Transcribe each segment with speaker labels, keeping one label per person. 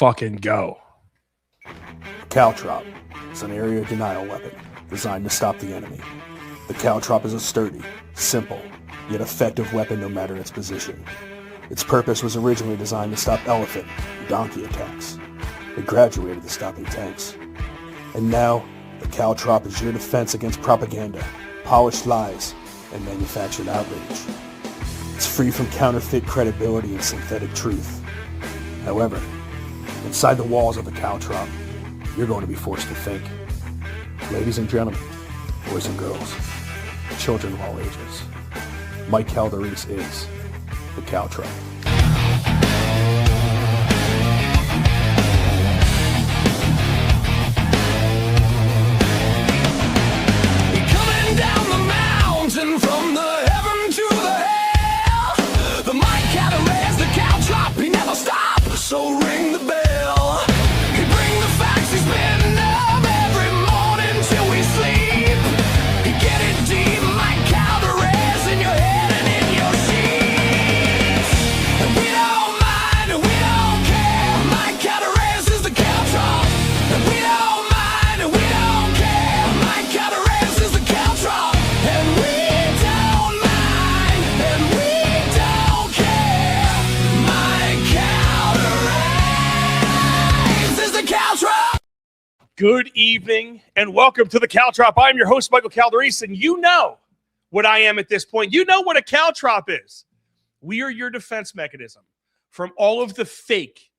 Speaker 1: fucking go.
Speaker 2: Caltrop is an area denial weapon designed to stop the enemy. The Caltrop is a sturdy, simple, yet effective weapon no matter its position. Its purpose was originally designed to stop elephant and donkey attacks. It graduated to stopping tanks. And now, the Caltrop is your defense against propaganda, polished lies, and manufactured outrage. It's free from counterfeit credibility and synthetic truth. However, inside the walls of the Caltrop, you're going to be forced to think. Ladies and gentlemen, boys and girls, children of all ages, Mike Calderese is the Caltrop.
Speaker 3: Coming down the mountain from the heaven to the hell, the Mike Calderese, the Caltrop, he never stops, so ring the bell. He bring the facts, he's been up every morning till we sleep. He get it deep, Mike Calderese, in your head and in your sheets. And we don't mind, and we don't care, Mike Calderese is the Caltrop. And we don't mind, and we don't care, Mike Calderese is the Caltrop. And we don't mind, and we don't care, Mike Calderese is the Caltrop.
Speaker 1: Good evening and welcome to the Caltrop. I'm your host, Michael Calderese, and you know what I am at this point. You know what a Caltrop is. We are your defense mechanism from all of the fake,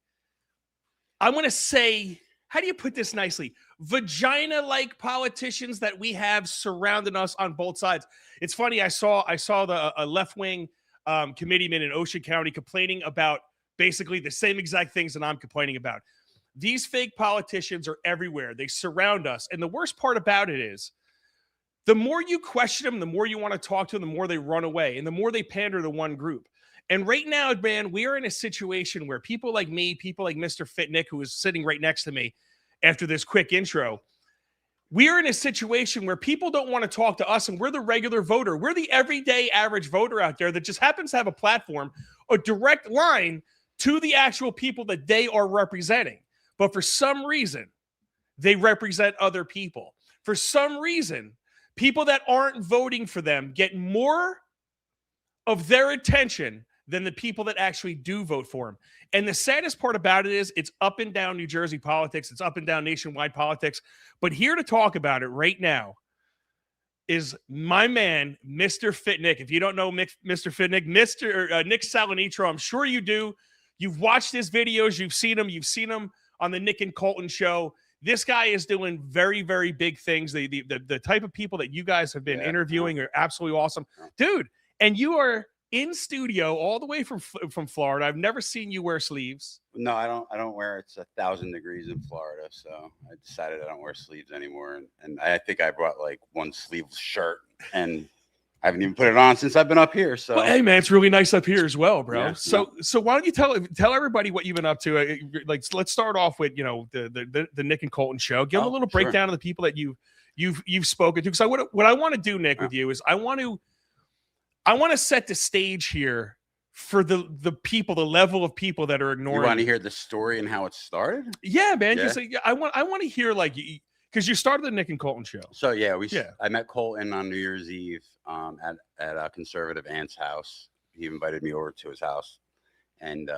Speaker 1: I'm going to say, how do you put this nicely? Vagina-like politicians that we have surrounding us on both sides. It's funny, I saw the left-wing committeeman in Ocean County complaining about basically the same exact things that I'm complaining about. These fake politicians are everywhere. They surround us. And the worst part about it is the more you question them, the more you want to talk to them, the more they run away and the more they pander to one group. And right now, man, we are in a situation where people like me, people like Mr. FitNik, who is sitting right next to me after this quick intro, we are in a situation where people don't want to talk to us, and we're the regular voter. We're the everyday average voter out there that just happens to have a platform, a direct line to the actual people that they are representing. But for some reason, they represent other people. For some reason, people that aren't voting for them get more of their attention than the people that actually do vote for them. And the saddest part about it is it's up and down New Jersey politics. It's up and down nationwide politics. But here to talk about it right now is my man, Mr. FitNik. If you don't know Mr. FitNik, Mr. Nik Salanitro, I'm sure you do. You've watched his videos. You've seen him on the Nik and Colton show. This guy is doing very, very big things. The type of people that you guys have been interviewing are absolutely awesome. Dude, and you are in studio all the way from Florida. I've never seen you wear sleeves.
Speaker 4: No, I don't wear. It's 1,000 degrees in Florida, so I decided I don't wear sleeves anymore. And I think I brought like one sleeveless shirt, and I haven't even put it on since I've been up here. So,
Speaker 1: well, hey man, it's really nice up here as well, bro.
Speaker 4: Yeah,
Speaker 1: so why don't you tell everybody what you've been up to? Like, let's start off with the Nik and Colton show. Give them a little breakdown of the people that you've spoken to. Because what I want to do, Nick, with you is I want to set the stage here for the people, the level of people that are ignoring.
Speaker 4: You want to hear the story and how it started?
Speaker 1: Yeah, man.
Speaker 4: Yeah.
Speaker 1: Just I want to hear, like, because you started the Nik and Colton show.
Speaker 4: So I met Colton on New Year's Eve at a conservative aunt's house. He invited me over to his house, and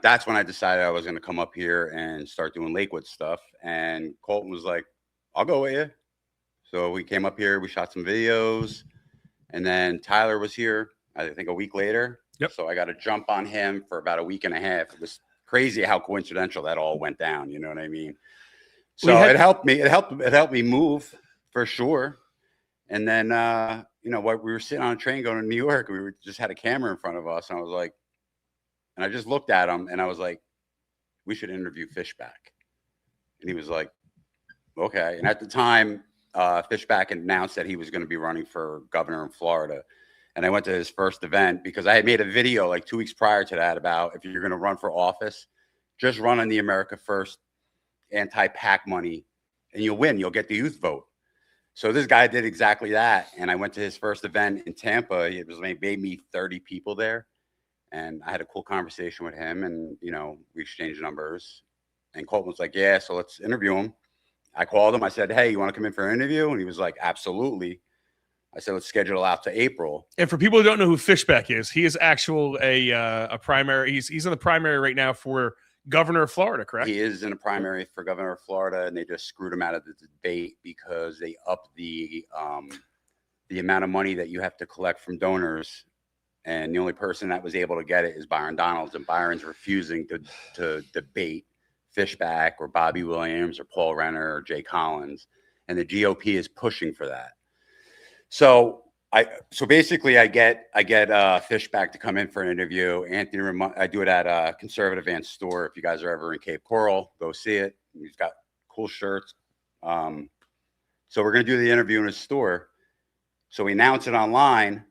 Speaker 4: that's when I decided I was going to come up here and start doing Lakewood stuff. And Colton was like, "I'll go with you." So we came up here. We shot some videos. And then Tyler was here, I think a week later.
Speaker 1: Yep.
Speaker 4: So I got to jump on him for about a week and a half. It was crazy how coincidental that all went down. You know what I mean? So it helped me. It helped me move for sure. And then, we were sitting on a train going to New York. We just had a camera in front of us. And I was like, and I just looked at him and I was like, we should interview Fishback. And he was like, okay. And at the time, Fishback announced that he was going to be running for governor in Florida. And I went to his first event because I had made a video like 2 weeks prior to that about if you're going to run for office, just run on the America First anti-PAC money and you'll win. You'll get the youth vote. So this guy did exactly that. And I went to his first event in Tampa. It was maybe 30 people there. And I had a cool conversation with him, and, you know, we exchanged numbers. And Colton was like, yeah, so let's interview him. I called him. I said, hey, you want to come in for an interview? And he was like, absolutely. I said, let's schedule it out to April.
Speaker 1: And for people who don't know who Fishback is, he is a primary. He's in the primary right now for governor of Florida, correct?
Speaker 4: He is in a primary for governor of Florida, and they just screwed him out of the debate because they upped the amount of money that you have to collect from donors. And the only person that was able to get it is Byron Donalds, and Byron's refusing to debate Fishback or Bobby Williams or Paul Renner or Jay Collins. And the GOP is pushing for that. So basically I get Fishback to come in for an interview. Anthony, I do it at a Conservative Ant store. If you guys are ever in Cape Coral, go see it. He's got cool shirts. So we're going to do the interview in his store. So we announce it online,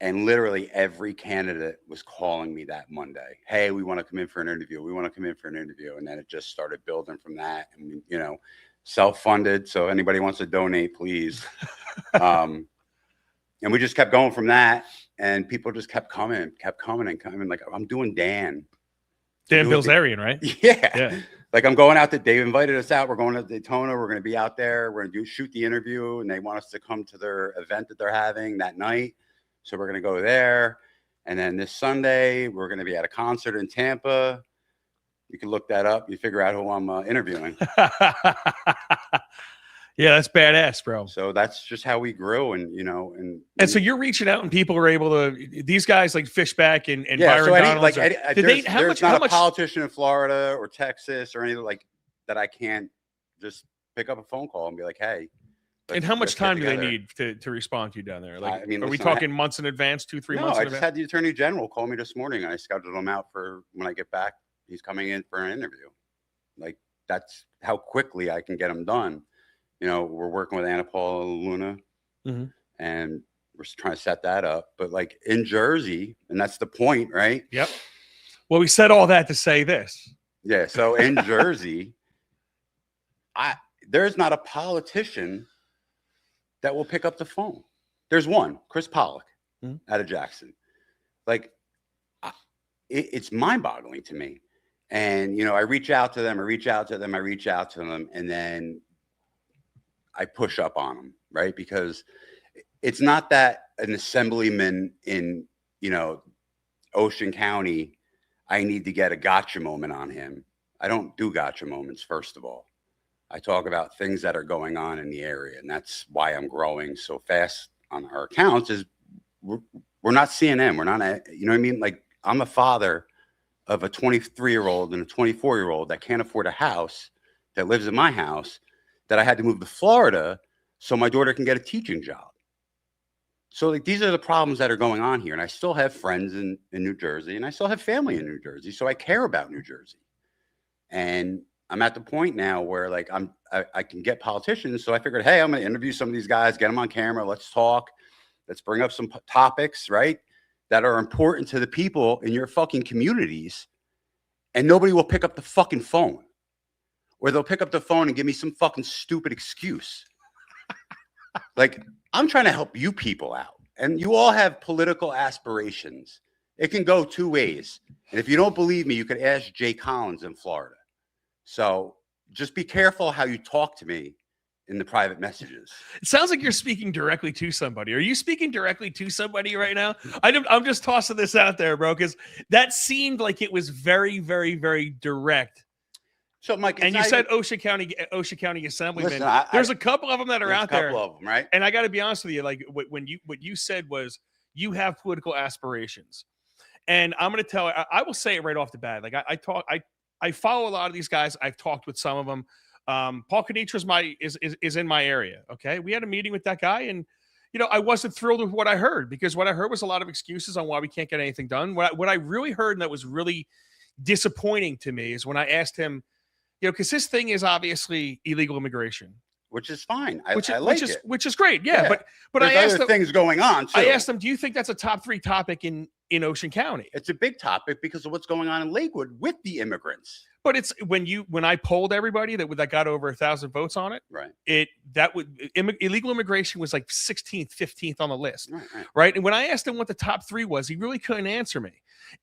Speaker 4: and literally every candidate was calling me that Monday. Hey, we want to come in for an interview. We want to come in for an interview. And then it just started building from that. And, you know, self-funded. So anybody wants to donate, please. And we just kept going from that, and people just kept coming and coming. Like, I'm doing Dan
Speaker 1: Bilzerian, right?
Speaker 4: Yeah. Like, I'm going out they've invited us out. We're going to Daytona. We're going to be out there. We're going to shoot the interview, and they want us to come to their event that they're having that night. So we're going to go there. And then this Sunday, we're going to be at a concert in Tampa. You can look that up. You figure out who I'm interviewing.
Speaker 1: Yeah, that's badass, bro.
Speaker 4: So that's just how we grew, and you know,
Speaker 1: and so you're reaching out, and people are able to. These guys like Fishback and
Speaker 4: yeah,
Speaker 1: Byron
Speaker 4: so
Speaker 1: Donalds.
Speaker 4: There's not a politician in Florida or Texas or anything like that I can't just pick up a phone call and be like, hey.
Speaker 1: And how much time do they need to respond to you down there? Like,
Speaker 4: I mean,
Speaker 1: are we talking months in advance, 2-3 months?
Speaker 4: No, I just had the Attorney General call me this morning, and I scheduled him out for when I get back. He's coming in for an interview. Like, that's how quickly I can get him done. You know, we're working with Anna Paula Luna, and we're trying to set that up. But like in Jersey, and that's the point, right?
Speaker 1: Yep. Well, we said all that to say this.
Speaker 4: Yeah. So in Jersey, there's not a politician that will pick up the phone. There's one, Chris Pollock, out of Jackson. Like, it's mind-boggling to me. And you know, I reach out to them, and then I push up on them, right? Because it's not that an assemblyman in, you know, Ocean County, I need to get a gotcha moment on him. I don't do gotcha moments, first of all. I talk about things that are going on in the area, and that's why I'm growing so fast on our accounts is we're not CNN. We're not, you know what I mean? Like, I'm a father of a 23-year-old and a 24-year-old that can't afford a house, that lives in my house, that I had to move to Florida so my daughter can get a teaching job. So like, these are the problems that are going on here. And I still have friends in New Jersey, and I still have family in New Jersey. So I care about New Jersey. And I'm at the point now where like I can get politicians. So I figured, hey, I'm going to interview some of these guys, get them on camera. Let's talk. Let's bring up some topics, right, that are important to the people in your fucking communities. And nobody will pick up the fucking phone. Or they'll pick up the phone and give me some fucking stupid excuse. Like, I'm trying to help you people out. And you all have political aspirations. It can go two ways. And if you don't believe me, you could ask Jay Collins in Florida. So just be careful how you talk to me in the private messages.
Speaker 1: It sounds like you're speaking directly to somebody. Are you speaking directly to somebody right now? I'm just tossing this out there, bro, because that seemed like it was very, very, very direct.
Speaker 4: So, Mike,
Speaker 1: and you said Ocean County Assemblyman.
Speaker 4: Listen,
Speaker 1: there's a couple of them that are out there.
Speaker 4: A couple of them, right?
Speaker 1: And I got to be honest with you, like what you said was you have political aspirations, and I'm going to tell. I will say it right off the bat. Like I follow a lot of these guys. I've talked with some of them. Paul Canitra is in my area. Okay, we had a meeting with that guy, and you know I wasn't thrilled with what I heard, because what I heard was a lot of excuses on why we can't get anything done. What I really heard, and that was really disappointing to me, is when I asked him. You know, because his thing is obviously illegal immigration.
Speaker 4: which is fine. I like it.
Speaker 1: Which is great. Yeah. But
Speaker 4: there's
Speaker 1: I asked
Speaker 4: other
Speaker 1: them,
Speaker 4: things going on too.
Speaker 1: I asked them, do you think that's a top 3 topic in Ocean County?
Speaker 4: It's a big topic because of what's going on in Lakewood with the immigrants.
Speaker 1: But it's when I polled everybody that got over 1,000 votes on it,
Speaker 4: right?
Speaker 1: Illegal immigration was like 16th, 15th on the list,
Speaker 4: right?
Speaker 1: And when I asked him what the top 3 was, he really couldn't answer me.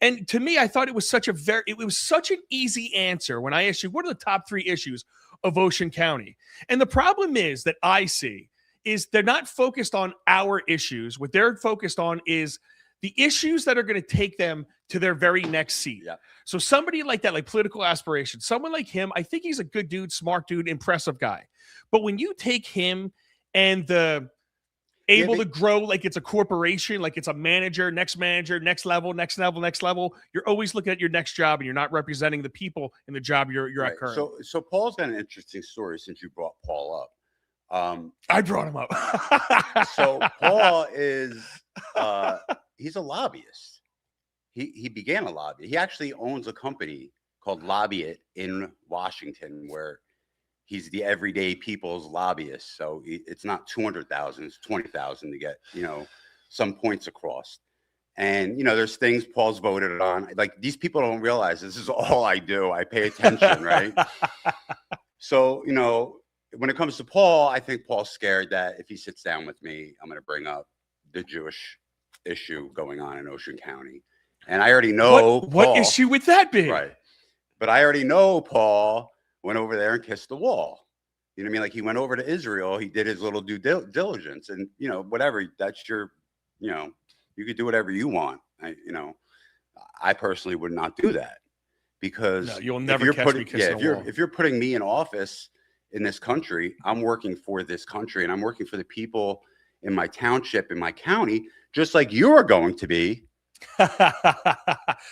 Speaker 1: And to me, I thought it was such an easy answer when I asked you what are the top 3 issues of Ocean County. And the problem is that I see is they're not focused on our issues. What they're focused on is the issues that are going to take them to their very next seat.
Speaker 4: Yeah.
Speaker 1: So somebody like that, like political aspirations, someone like him, I think he's a good dude, smart dude, impressive guy. But when you take him and able to grow like it's a corporation, like it's a manager, next level, you're always looking at your next job and you're not representing the people in the job you're at currently.
Speaker 4: So Paul's got an interesting story since you brought Paul up.
Speaker 1: I brought him up.
Speaker 4: So Paul is he's a lobbyist. He began a lobby. He actually owns a company called Lobby It in Washington, where he's the everyday people's lobbyist. So it's not 200,000, it's 20,000 to get, some points across. And, there's things Paul's voted on. Like, these people don't realize this is all I do. I pay attention, right? So, when it comes to Paul, I think Paul's scared that if he sits down with me, I'm going to bring up the Jewish issue going on in Ocean County. And I already know
Speaker 1: what issue would that be?
Speaker 4: Right. But I already know Paul went over there and kissed the wall. You know what I mean? Like, he went over to Israel. He did his little due diligence, and whatever. That's your, you could do whatever you want. I personally would not do that, because
Speaker 1: you'll never catch me kissing the wall.
Speaker 4: If you're putting me in office in this country, I'm working for this country, and I'm working for the people in my township, in my county, just like you are going to be.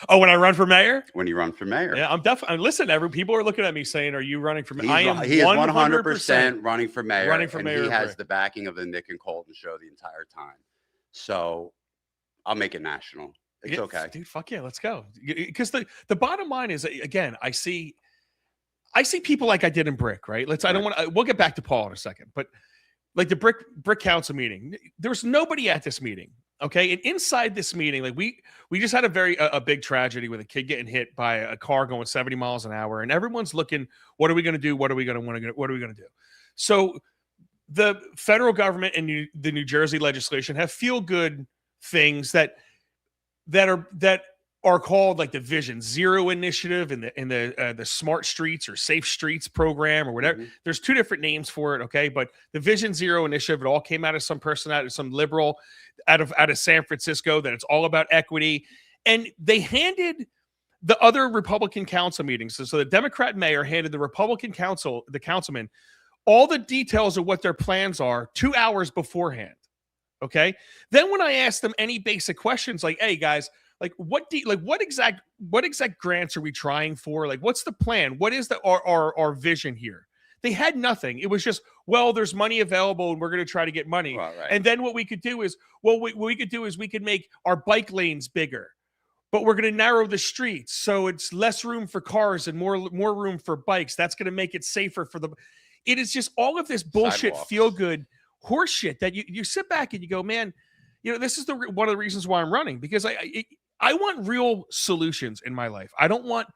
Speaker 1: Oh, when I run for mayor?
Speaker 4: When you run for mayor.
Speaker 1: Yeah, I'm definitely. Listen, people are looking at me saying, "Are you running for mayor?"
Speaker 4: He is 100% running for mayor.
Speaker 1: Running for mayor.
Speaker 4: He has the backing of the Nik and Colton show the entire time. So I'll make it national. It's okay,
Speaker 1: dude. Fuck yeah, let's go. Because the bottom line is, again, I see people like I did in Brick, right? I don't want to. We'll get back to Paul in a second, but like the Brick Council meeting, there was nobody at this meeting. Okay. And inside this meeting, like we just had a big tragedy with a kid getting hit by a car going 70 miles an hour. And everyone's looking, what are we going to do? What are we going to do? So the federal government and the New Jersey legislation have feel good things that are called like the Vision Zero Initiative and the Smart Streets or Safe Streets program or whatever. Mm-hmm. There's 2 different names for it, okay? But the Vision Zero Initiative, it all came out of some person, out of some liberal out of San Francisco, that it's all about equity. And they handed the other Republican council meetings. So the Democrat mayor handed the Republican councilman, all the details of what their plans are 2 hours beforehand, okay? Then when I asked them any basic questions like, hey, guys, like what exact grants are we trying for? Like, what's the plan? What is our vision here? They had nothing. It was just, well, there's money available and we're going to try to get money.
Speaker 4: Well, right.
Speaker 1: And then what we could do is, we could make our bike lanes bigger, but we're going to narrow the streets so it's less room for cars and more room for bikes. That's going to make it safer it is just all of this bullshit,
Speaker 4: sidewalks,
Speaker 1: feel good horse shit that you sit back and you go, man, this is one of the reasons why I'm running, because I want real solutions in my life. I don't want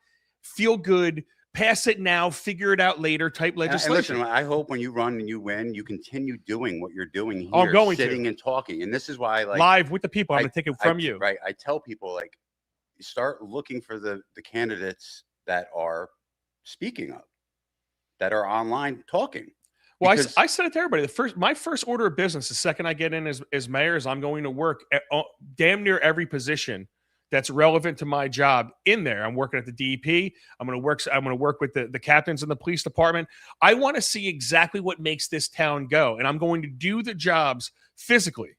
Speaker 1: feel good, pass it now, figure it out later type legislation.
Speaker 4: And listen, I hope when you run and you win, you continue doing what you're doing here,
Speaker 1: I'm going
Speaker 4: sitting and talking. And this is why, like,
Speaker 1: live with the people, I'm going to take it from you.
Speaker 4: Right. I tell people, like, start looking for the candidates that are speaking up, that are online talking.
Speaker 1: Well, I said it to everybody. My first order of business, the second I get in as mayor, is I'm going to work at damn near every position that's relevant to my job in there. I'm working at the DEP. I'm going to work with the captains in the police department. I want to see exactly what makes this town go, and I'm going to do the jobs physically.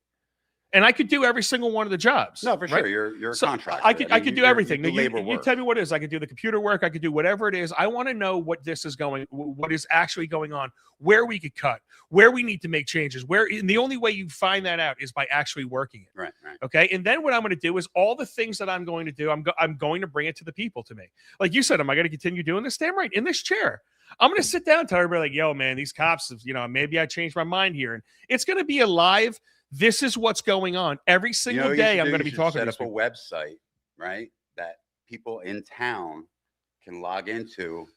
Speaker 1: And I could do every single one of the jobs.
Speaker 4: No, for sure. You're a contractor.
Speaker 1: I could do everything.
Speaker 4: You
Speaker 1: tell me what it is. I could do the computer work. I could do whatever it is. I want to know what is actually going on, where we could cut, where we need to make changes. And the only way you find that out is by actually working it.
Speaker 4: Right.
Speaker 1: Okay. And then what I'm going to do is all the things that I'm going to do, I'm going to bring it to the people, to me. Like you said, am I going to continue doing this? Damn right. In this chair. I'm going to sit down and tell everybody like, yo, man, these cops, maybe I changed my mind here. And it's going to be a live. This is what's going on every single day. I'm going to be talking
Speaker 4: set
Speaker 1: to
Speaker 4: up a website, right? That people in town can log into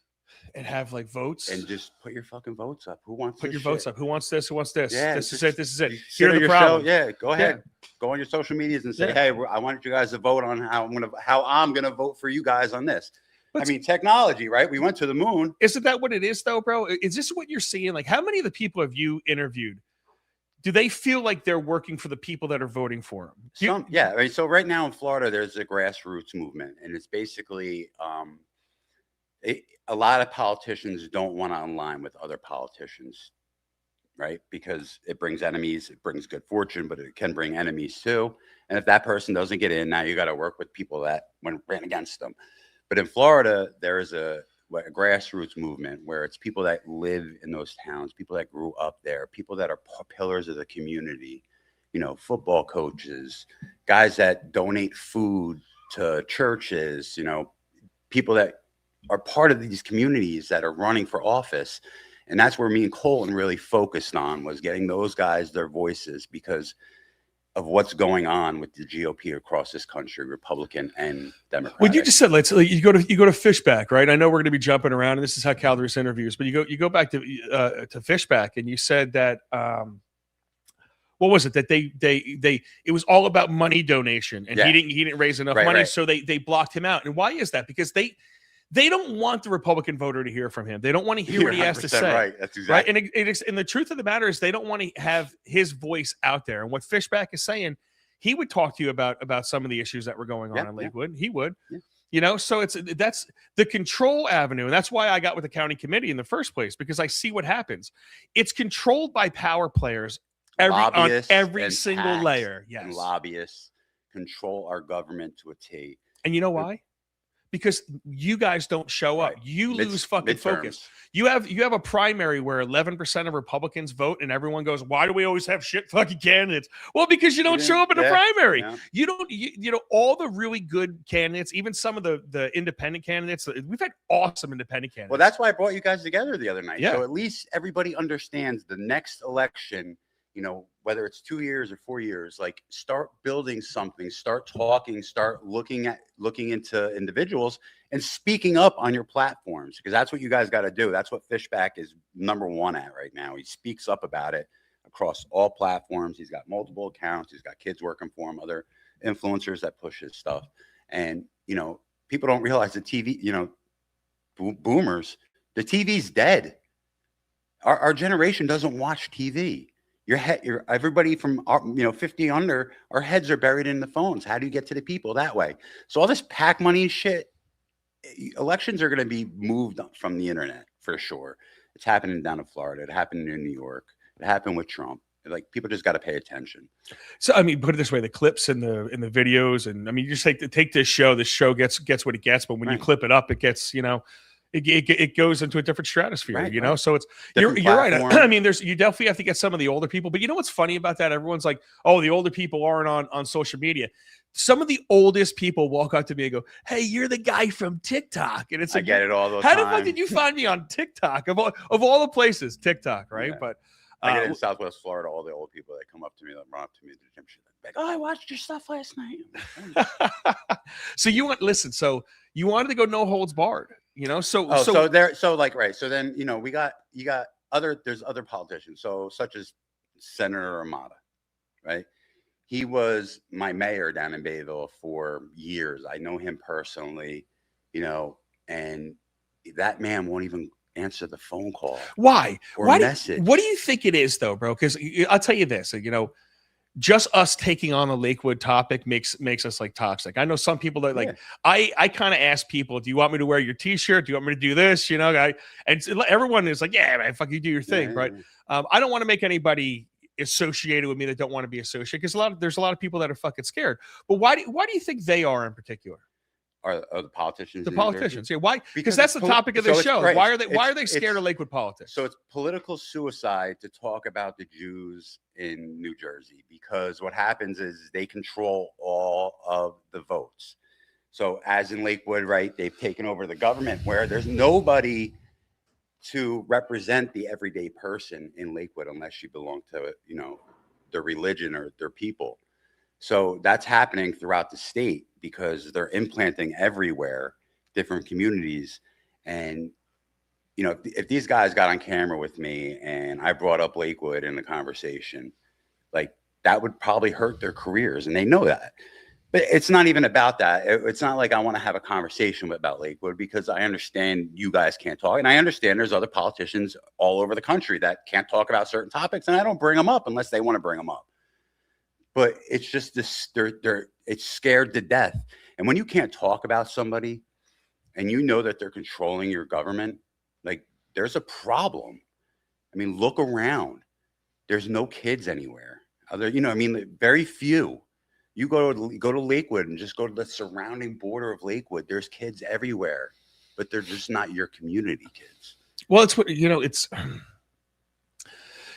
Speaker 1: and have like votes
Speaker 4: and just put your fucking votes up. Who wants
Speaker 1: put your
Speaker 4: shit?
Speaker 1: votes up? Who wants this? Who wants this?
Speaker 4: Yeah,
Speaker 1: this is it. This is it.
Speaker 4: Here are the problems.
Speaker 1: Yeah,
Speaker 4: go ahead. Go on your social medias and say, hey, I want you guys to vote on how I'm gonna vote for you guys on this. I mean, technology, right? We went to the moon.
Speaker 1: Isn't that what it is, though, bro? Is this what you're seeing? Like, how many of the people have you interviewed? Do they feel like they're working for the people that are voting for them?
Speaker 4: Yeah. I mean, so right now in Florida, there's a grassroots movement, and it's basically a lot of politicians don't want to align with other politicians, right? Because it brings enemies, it brings good fortune, but it can bring enemies too. And if that person doesn't get in, now you got to work with people that ran against them. But in Florida, there is a grassroots movement where it's people that live in those towns, people that grew up there, people that are pillars of the community, football coaches, guys that donate food to churches, people that are part of these communities that are running for office. And that's where me and Colton really focused on, was getting those guys their voices because of what's going on with the GOP across this country, Republican and Democratic.
Speaker 1: Well, you just said you go to Fishback, right? I know we're going to be jumping around, and this is how Calder's interviews, but you go back to Fishback, and you said that what was it that it was all about money donation, and he didn't raise enough money, so they blocked him out. And why is that? Because they don't want the Republican voter to hear from him. They don't want to hear what he has to say.
Speaker 4: Right. That's exactly
Speaker 1: right. And the truth of the matter is they don't want to have his voice out there. And what Fishback is saying, he would talk to you about some of the issues that were going on in Lakewood. He would, so that's the control avenue. And that's why I got with the county committee in the first place, because I see what happens. It's controlled by power players on every single layer. Yes.
Speaker 4: And lobbyists control our government to a T.
Speaker 1: And you know why? Because you guys don't show up. You lose fucking focus. You have a primary where 11% of Republicans vote, and everyone goes, why do we always have shit fucking candidates? Well, because you don't show up in the primary. Yeah. You don't, all the really good candidates, even some of the independent candidates, we've had awesome independent candidates.
Speaker 4: Well, that's why I brought you guys together the other night. Yeah. So at least everybody understands the next election, whether it's 2 years or 4 years, like start building something, start talking, start looking into individuals and speaking up on your platforms, because that's what you guys got to do. That's what Fishback is number one at right now. He speaks up about it across all platforms. He's got multiple accounts. He's got kids working for him, other influencers that push his stuff. And, people don't realize the TV, boomers, the TV's dead. Our generation doesn't watch TV. Everybody from 50 under, our heads are buried in the phones. How do you get to the people that way? So all this PAC money and shit, elections are going to be moved from the internet for sure. It's happening down in Florida. It happened in New York. It happened with Trump. Like, people just got to pay attention.
Speaker 1: So, I mean, put it this way, the clips and the videos, and I mean, you just take this show gets what it gets, but when you clip it up, it gets, it goes into a different stratosphere, So it's you're right. I mean, you definitely have to get some of the older people, but you know what's funny about that? Everyone's like, oh, the older people aren't on social media. Some of the oldest people walk up to me and go, hey, you're the guy from TikTok. And it's like,
Speaker 4: I get it all the
Speaker 1: time.
Speaker 4: How
Speaker 1: the fuck did you find me on TikTok? Of all the places, TikTok, right? Yeah. But
Speaker 4: I get it in Southwest Florida, all the old people that come up to me, that run up to me at the gym, like, oh, I watched your stuff last night.
Speaker 1: So you wanted to go no holds barred. So
Speaker 4: then, you got there's other politicians. So such as Senator Armada, right? He was my mayor down in Bayville for years. I know him personally, and that man won't even answer the phone call.
Speaker 1: Why?
Speaker 4: Or message.
Speaker 1: What do you think it is though, bro? Because I'll tell you this, just us taking on a Lakewood topic makes us like toxic. I know some people that like, I kind of ask people, do you want me to wear your t-shirt? Do you want me to do this? And everyone is like, yeah, man, fuck, you do your thing. Right. I don't want to make anybody associated with me that don't want to be associated, because there's a lot of people that are fucking scared. But why do you think they are in particular?
Speaker 4: Are the politicians?
Speaker 1: The politicians, yeah. Why? Because that's the topic of the show. Right. Why are they scared of Lakewood politics?
Speaker 4: So it's political suicide to talk about the Jews in New Jersey, because what happens is they control all of the votes. So as in Lakewood, right, they've taken over the government where there's nobody to represent the everyday person in Lakewood unless you belong to, you know, their religion or their people. So that's happening throughout the state because they're implanting everywhere, different communities. And, you know, if these guys got on camera with me and I brought up Lakewood in the conversation, like that would probably hurt their careers. And they know that. But it's not even about that. It's not like I want to have a conversation about Lakewood because I understand you guys can't talk. And I understand there's other politicians all over the country that can't talk about certain topics. And I don't bring them up unless they want to bring them up. But it's just this, it's scared to death. And when you can't talk about somebody and you know that they're controlling your government, like there's a problem. I mean, look around. There's no kids anywhere. You know, I mean, very few. You go to Lakewood and just go to the surrounding border of Lakewood. There's kids everywhere, but they're just not your community kids.
Speaker 1: Well, it's what, you know, it's,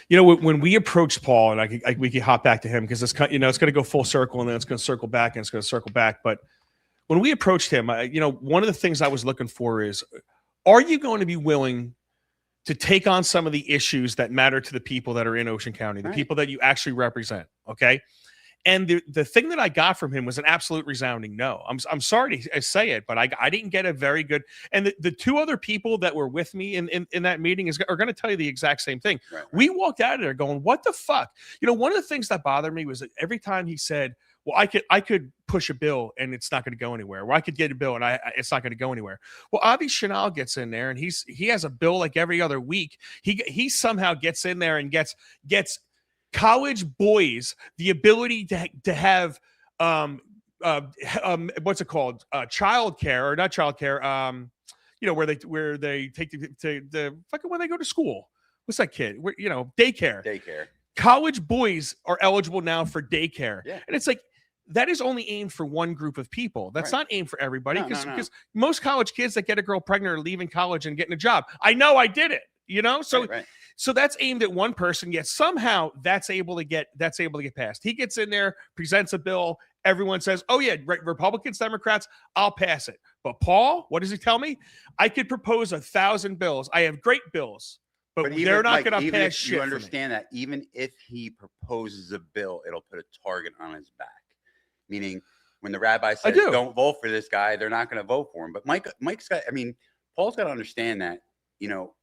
Speaker 1: you know, when we approached Paul, and we can hop back to him because it's, you know, it's going to go full circle and then it's going to circle back and it's going to circle back. But when we approached him, you know, one of the things I was looking for is, are you going to be willing to take on some of the issues that matter to the people that are in Ocean County, the people that you actually represent? Okay. And the thing that I got from him was an absolute resounding no. I'm sorry to say it, but I didn't get a very good. And the two other people that were with me in that meeting are going to tell you the exact same thing. Right. We walked out of there going, what the fuck? You know, one of the things that bothered me was that every time he said, well, I could push a bill and it's not going to go anywhere. Or I could get a bill and it's not going to go anywhere. Well, Avi Chanel gets in there and he has a bill like every other week. He somehow gets in there and gets college boys the ability to have what's it called, child care, or not child care, you know, where they take the fucking, when they go to school, what's that kid, you know, daycare. College boys are eligible now for daycare. And it's like, that is only aimed for one group of people. That's not aimed for everybody, because most college kids that get a girl pregnant are leaving college and getting a job. I know, I did it, you know? So So that's aimed at one person, yet somehow that's able to get passed. He gets in there, presents a bill. Everyone says, oh yeah, Republicans, Democrats, I'll pass it. But Paul, what does he tell me? I could propose 1,000 bills. I have great bills, but they're not going to pass shit.
Speaker 4: You understand that even if he proposes a bill, it'll put a target on his back. Meaning when the rabbi says, don't vote for this guy, they're not going to vote for him. But Mike's got, I mean, Paul's got to understand that, you know,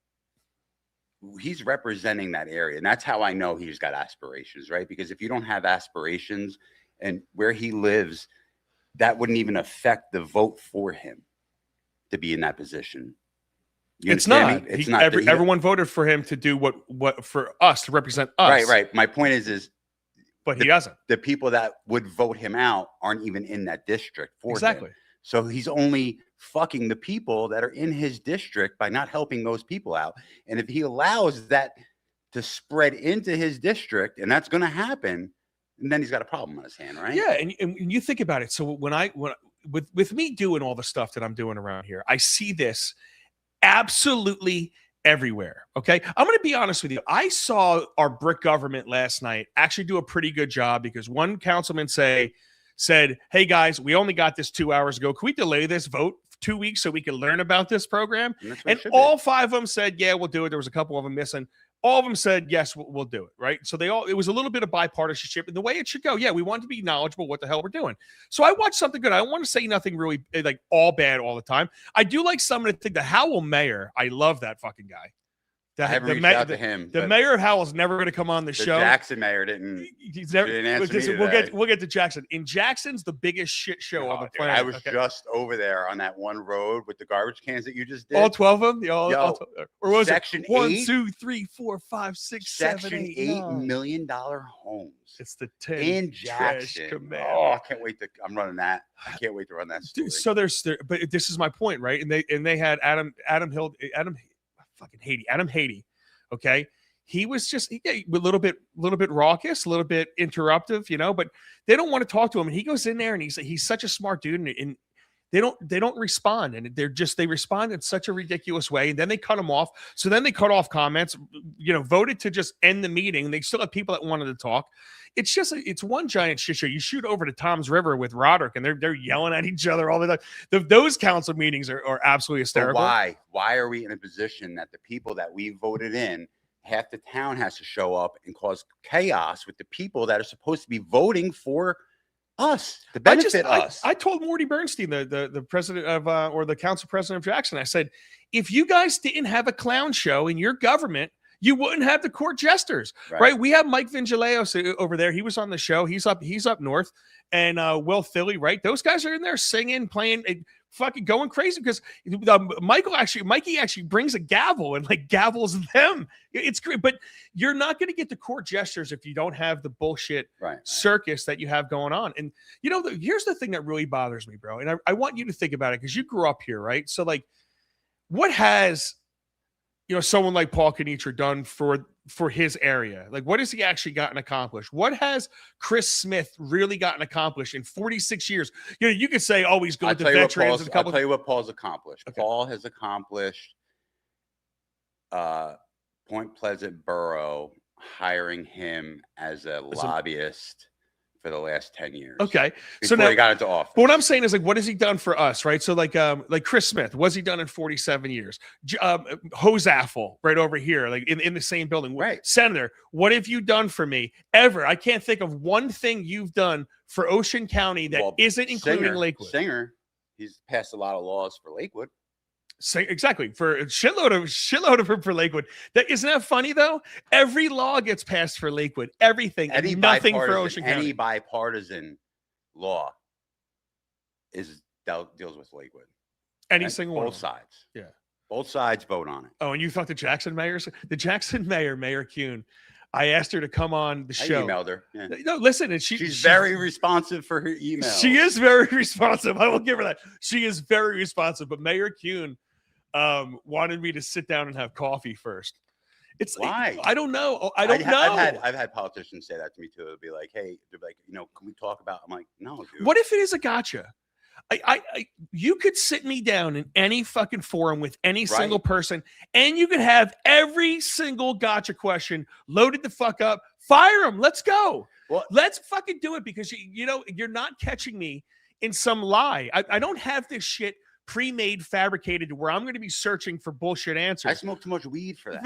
Speaker 4: he's representing that area. And that's how I know he's got aspirations, right? Because if you don't have aspirations and where he lives, that wouldn't even affect the vote for him to be in that position.
Speaker 1: It's not. It's not. Everyone voted for him to do what for us, to represent us.
Speaker 4: Right. My point is
Speaker 1: but he doesn't.
Speaker 4: The people that would vote him out aren't even in that district for him. So he's only fucking the people that are in his district by not helping those people out. And if he allows that to spread into his district, and that's going to happen, and then he's got a problem on his hand, right?
Speaker 1: Yeah, and you think about it. So with me doing all the stuff that I'm doing around here, I see this absolutely everywhere. Okay. I'm going to be honest with you. I saw our brick government last night actually do a pretty good job, because one councilman said, hey guys, we only got this 2 hours ago. Can we delay this vote 2 weeks so we can learn about this program? And all 5 of them said, yeah, we'll do it. There was a couple of them missing. All of them said, yes, we'll do it. Right. So it was a little bit of bipartisanship and the way it should go. Yeah. We want to be knowledgeable what the hell we're doing. So I watched something good. I don't want to say nothing really like all bad all the time. I do like some of the thing. The Howell mayor. I love that fucking guy.
Speaker 4: I haven't reached out to him.
Speaker 1: The mayor of Howell is never going to come on the show.
Speaker 4: Jackson mayor didn't answer me.
Speaker 1: We'll get to Jackson. In Jackson's the biggest shit show on the planet.
Speaker 4: I was just over there on that one road with the garbage cans that you just did.
Speaker 1: All 12 of them? Or was
Speaker 4: Section
Speaker 1: it 1, 2, 3 4 5 6 7 8
Speaker 4: $8 million homes.
Speaker 1: It's the 10
Speaker 4: in Jackson. Oh, I can't wait I'm running that. I can't wait to run that story.
Speaker 1: So but this is my point, right? And they had Adam Haiti. Okay. He was just a little bit raucous, a little bit interruptive, you know, but they don't want to talk to him. And he goes in there and he's such a smart dude. And they don't respond, and they respond in such a ridiculous way, and then they cut them off. So then they cut off comments, voted to just end the meeting. They still have people that wanted to talk. It's one giant shit show. You shoot over to Tom's River with Roderick, and they're yelling at each other all the time. Those council meetings are absolutely hysterical.
Speaker 4: But why are we in a position that the people that we voted in, half the town has to show up and cause chaos with the people that are supposed to be voting for us to benefit us?
Speaker 1: I told Morty Bernstein, the president of or the council president of Jackson, I said, if you guys didn't have a clown show in your government, you wouldn't have the court jesters, right? We have Mike Vingileos over there. He was on the show. He's up north, and Will Philly, right? Those guys are in there singing, playing, fucking going crazy because Mikey actually brings a gavel and like gavels them. It's great, but you're not going to get the court gestures if you don't have the bullshit circus that you have going on. And here's the thing that really bothers me, bro. And I want you to think about it because you grew up here, right? So like, what has someone like Paul Canitra done for his area? Like, what has he actually gotten accomplished? What has Chris Smith really gotten accomplished in 46 years? You could say, oh, he's good to veterans.
Speaker 4: I'll tell you what Paul's accomplished. Okay. Paul has accomplished Point Pleasant Borough hiring him as a lobbyist for the last 10 years.
Speaker 1: Okay.
Speaker 4: Before now he got into office.
Speaker 1: But what I'm saying is, like, what has he done for us, right? So like Chris Smith, what's he done in 47 years? Hosaffel right over here, like in the same building.
Speaker 4: Right.
Speaker 1: Senator, what have you done for me ever? I can't think of one thing you've done for Ocean County that isn't including Lakewood.
Speaker 4: Singer, he's passed a lot of laws for Lakewood.
Speaker 1: Exactly, for a shitload of for Lakewood. Isn't that funny though? Every law gets passed for Lakewood, everything, and nothing for Ocean County.
Speaker 4: Any bipartisan law deals with Lakewood.
Speaker 1: Any single one.
Speaker 4: Both sides.
Speaker 1: Yeah,
Speaker 4: both sides vote on it.
Speaker 1: Oh, and you thought the Jackson mayor, Mayor Kuhn, I asked her to come on the show.
Speaker 4: I emailed her. Yeah.
Speaker 1: No, listen, and
Speaker 4: she's very responsive for her emails.
Speaker 1: She is very responsive. I will give her that. She is very responsive. But Mayor Kuhn wanted me to sit down and have coffee first. It's
Speaker 4: why?
Speaker 1: I don't know. I don't know.
Speaker 4: I've had politicians say that to me too. It'll be like, hey, they're like, can we talk about? I'm like, no, dude.
Speaker 1: What if it is a gotcha? You could sit me down in any fucking forum with any single person, and you could have every single gotcha question loaded the fuck up. Fire them. Let's go. Well, let's fucking do it because you're not catching me in some lie. I don't have this shit pre-made, fabricated to where I'm going to be searching for bullshit answers.
Speaker 4: I smoke too much weed for that.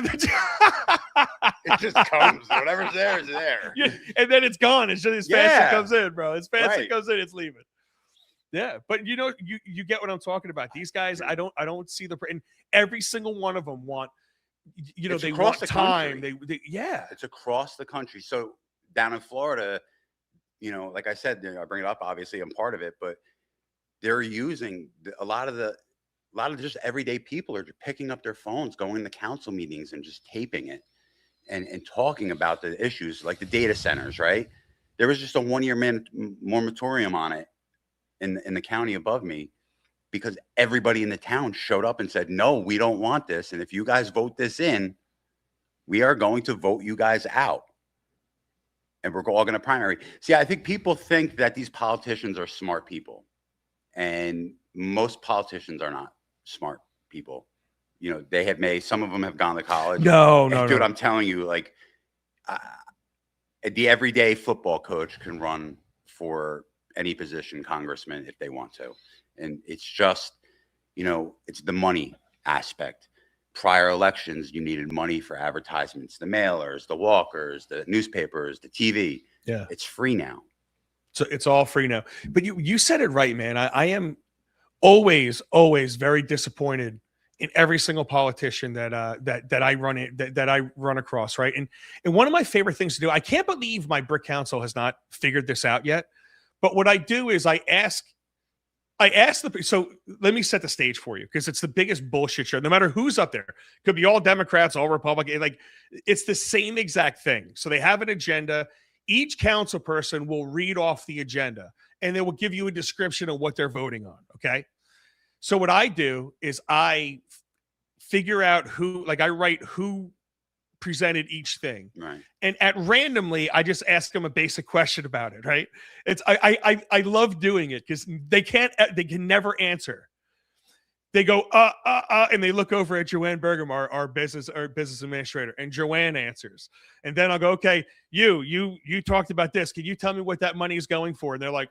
Speaker 4: It just comes. Whatever's there is there.
Speaker 1: Yeah, and then it's gone. It's just as fast as it comes in, bro. As fast as it comes in, it's leaving. Yeah, but you get what I'm talking about. These guys, I don't see and every single one of them want, they want time.
Speaker 4: It's across the country. So down in Florida, like I said, I bring it up. Obviously, I'm part of it, but they're using a lot of just everyday people are just picking up their phones, going to council meetings and just taping it and talking about the issues like the data centers, right? There was just a 1-year moratorium on it in the county above me because everybody in the town showed up and said, no, we don't want this. And if you guys vote this in, we are going to vote you guys out. And we're all going to primary. See, I think people think that these politicians are smart people. And most politicians are not smart people. Some of them have gone to college.
Speaker 1: No.
Speaker 4: Dude, I'm telling you, like, the everyday football coach can run for any position, congressman, if they want to. And it's just, it's the money aspect. Prior elections, you needed money for advertisements, the mailers, the walkers, the newspapers, the TV.
Speaker 1: Yeah.
Speaker 4: It's free now.
Speaker 1: So it's all free now. But you said it right, man. I am always very disappointed in every single politician that I run across, right? And one of my favorite things to do, I can't believe my brick council has not figured this out yet. But what I do is I ask so let me set the stage for you because it's the biggest bullshit show. No matter who's up there, could be all Democrats, all Republicans, like it's the same exact thing. So they have an agenda. Each council person will read off the agenda and they will give you a description of what they're voting on. Okay. So what I do is I figure out I write who presented each thing.
Speaker 4: Right.
Speaker 1: And at randomly, I just ask them a basic question about it. Right. It's, I love doing it because they can never answer. They go, and they look over at Joanne Bergam, our business administrator, and Joanne answers. And then I'll go, okay, you talked about this. Can you tell me what that money is going for? And they're like,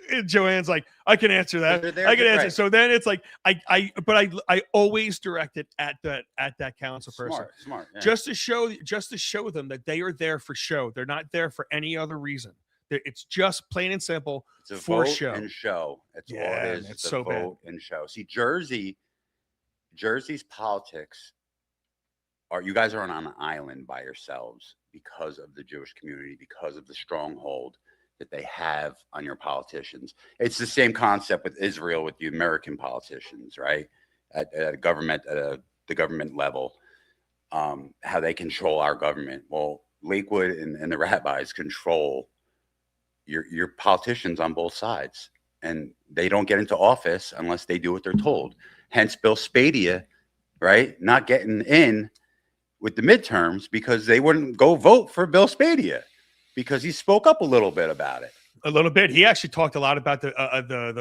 Speaker 1: and Joanne's like, I can answer that. I can answer. Right. So then it's like, I always direct it at that council person.
Speaker 4: Smart. Yeah.
Speaker 1: Just to show them that they are there for show. They're not there for any other reason. It's just plain and simple for show.
Speaker 4: And show. That's all it is.
Speaker 1: It's so vote
Speaker 4: bad. And show. See, Jersey's politics you guys are on an island by yourselves because of the Jewish community, because of the stronghold that they have on your politicians. It's the same concept with Israel, with the American politicians, right? At the government level, how they control our government. Well, Lakewood and the rabbis control your politicians on both sides, and they don't get into office unless they do what they're told. Hence Bill Spadia, right? Not getting in with the midterms because they wouldn't go vote for Bill Spadia because he spoke up a little bit about it.
Speaker 1: A little bit. He actually talked a lot about the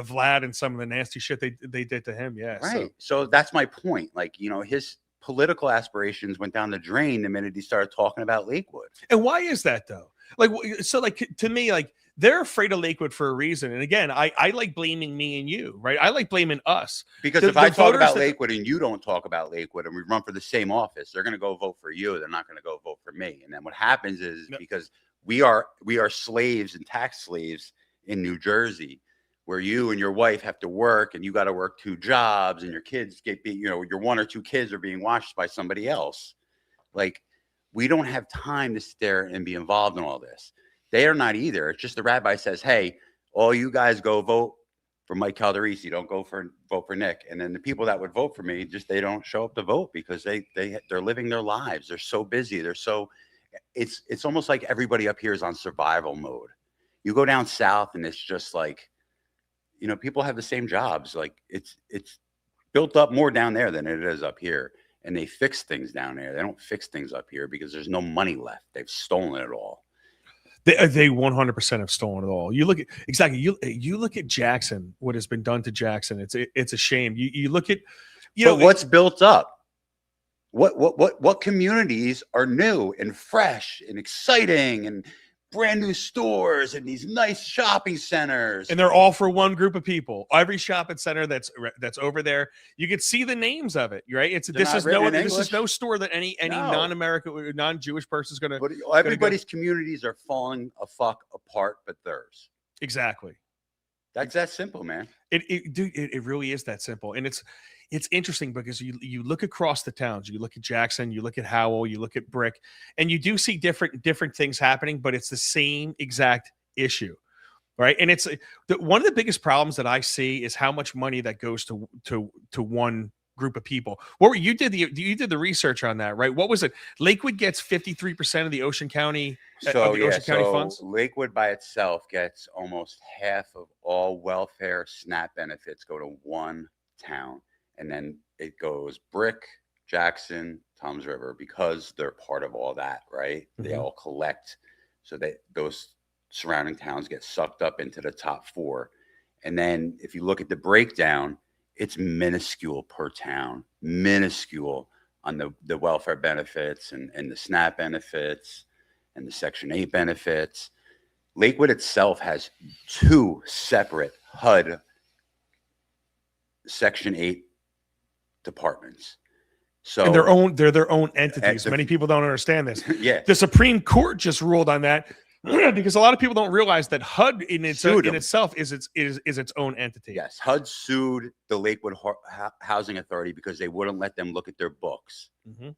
Speaker 1: Vlad and some of the nasty shit they did to him. Yeah.
Speaker 4: Right. So that's my point. Like, his political aspirations went down the drain the minute he started talking about Lakewood.
Speaker 1: And why is that though? To me, they're afraid of Lakewood for a reason. And again, I like blaming me and you, right? I like blaming us.
Speaker 4: Because if I talk about Lakewood and you don't talk about Lakewood and we run for the same office, they're going to go vote for you. They're not going to go vote for me. And then what happens is because we are slaves and tax slaves in New Jersey, where you and your wife have to work and you got to work 2 jobs and your kids your 1 or 2 kids are being watched by somebody else. Like, we don't have time to sit there and be involved in all this. They are not either. It's just the rabbi says, hey, all you guys go vote for Mike Calderisi. Don't vote for Nik. And then the people that would vote for me, they don't show up to vote because they're living their lives. They're so busy. It's almost like everybody up here is on survival mode. You go down south and it's just like, people have the same jobs. Like it's built up more down there than it is up here. And they fix things down there. They don't fix things up here because there's no money left. They've stolen it all.
Speaker 1: They 100% have stolen it all. You look at you look at Jackson, what has been done to Jackson. It's a shame. You look at
Speaker 4: what's built up. What communities are new and fresh and exciting and brand new stores and these nice shopping centers,
Speaker 1: and they're all for one group of people. Every shopping center that's over there, you can see the names of it, right? This is no store that any non-American, non-Jewish person is gonna.
Speaker 4: But everybody's communities are falling apart, but theirs.
Speaker 1: Exactly.
Speaker 4: That's that simple, man.
Speaker 1: It really is that simple, and it's interesting because you look across the towns, you look at Jackson, you look at Howell, you look at Brick, and you do see different things happening, but it's the same exact issue, right? And it's one of the biggest problems that I see is how much money that goes to one group of people. You did the research on that, right? What was it? Lakewood gets 53% of the Ocean County funds.
Speaker 4: Lakewood by itself gets almost half of all welfare SNAP benefits go to one town. And then it goes Brick, Jackson, Toms River, because they're part of all that, right? Mm-hmm. They all collect. So those surrounding towns get sucked up into the top 4. And then if you look at the breakdown, it's minuscule per town, minuscule on the welfare benefits and the SNAP benefits and the Section 8 benefits. Lakewood itself has 2 separate HUD Section 8 departments. So
Speaker 1: and they're their own entities. Many people don't understand this.
Speaker 4: Yeah.
Speaker 1: The Supreme Court just ruled on that because a lot of people don't realize that HUD in itself is its own entity.
Speaker 4: Yes. HUD sued the Lakewood Housing Authority because they wouldn't let them look at their books. Mm-hmm.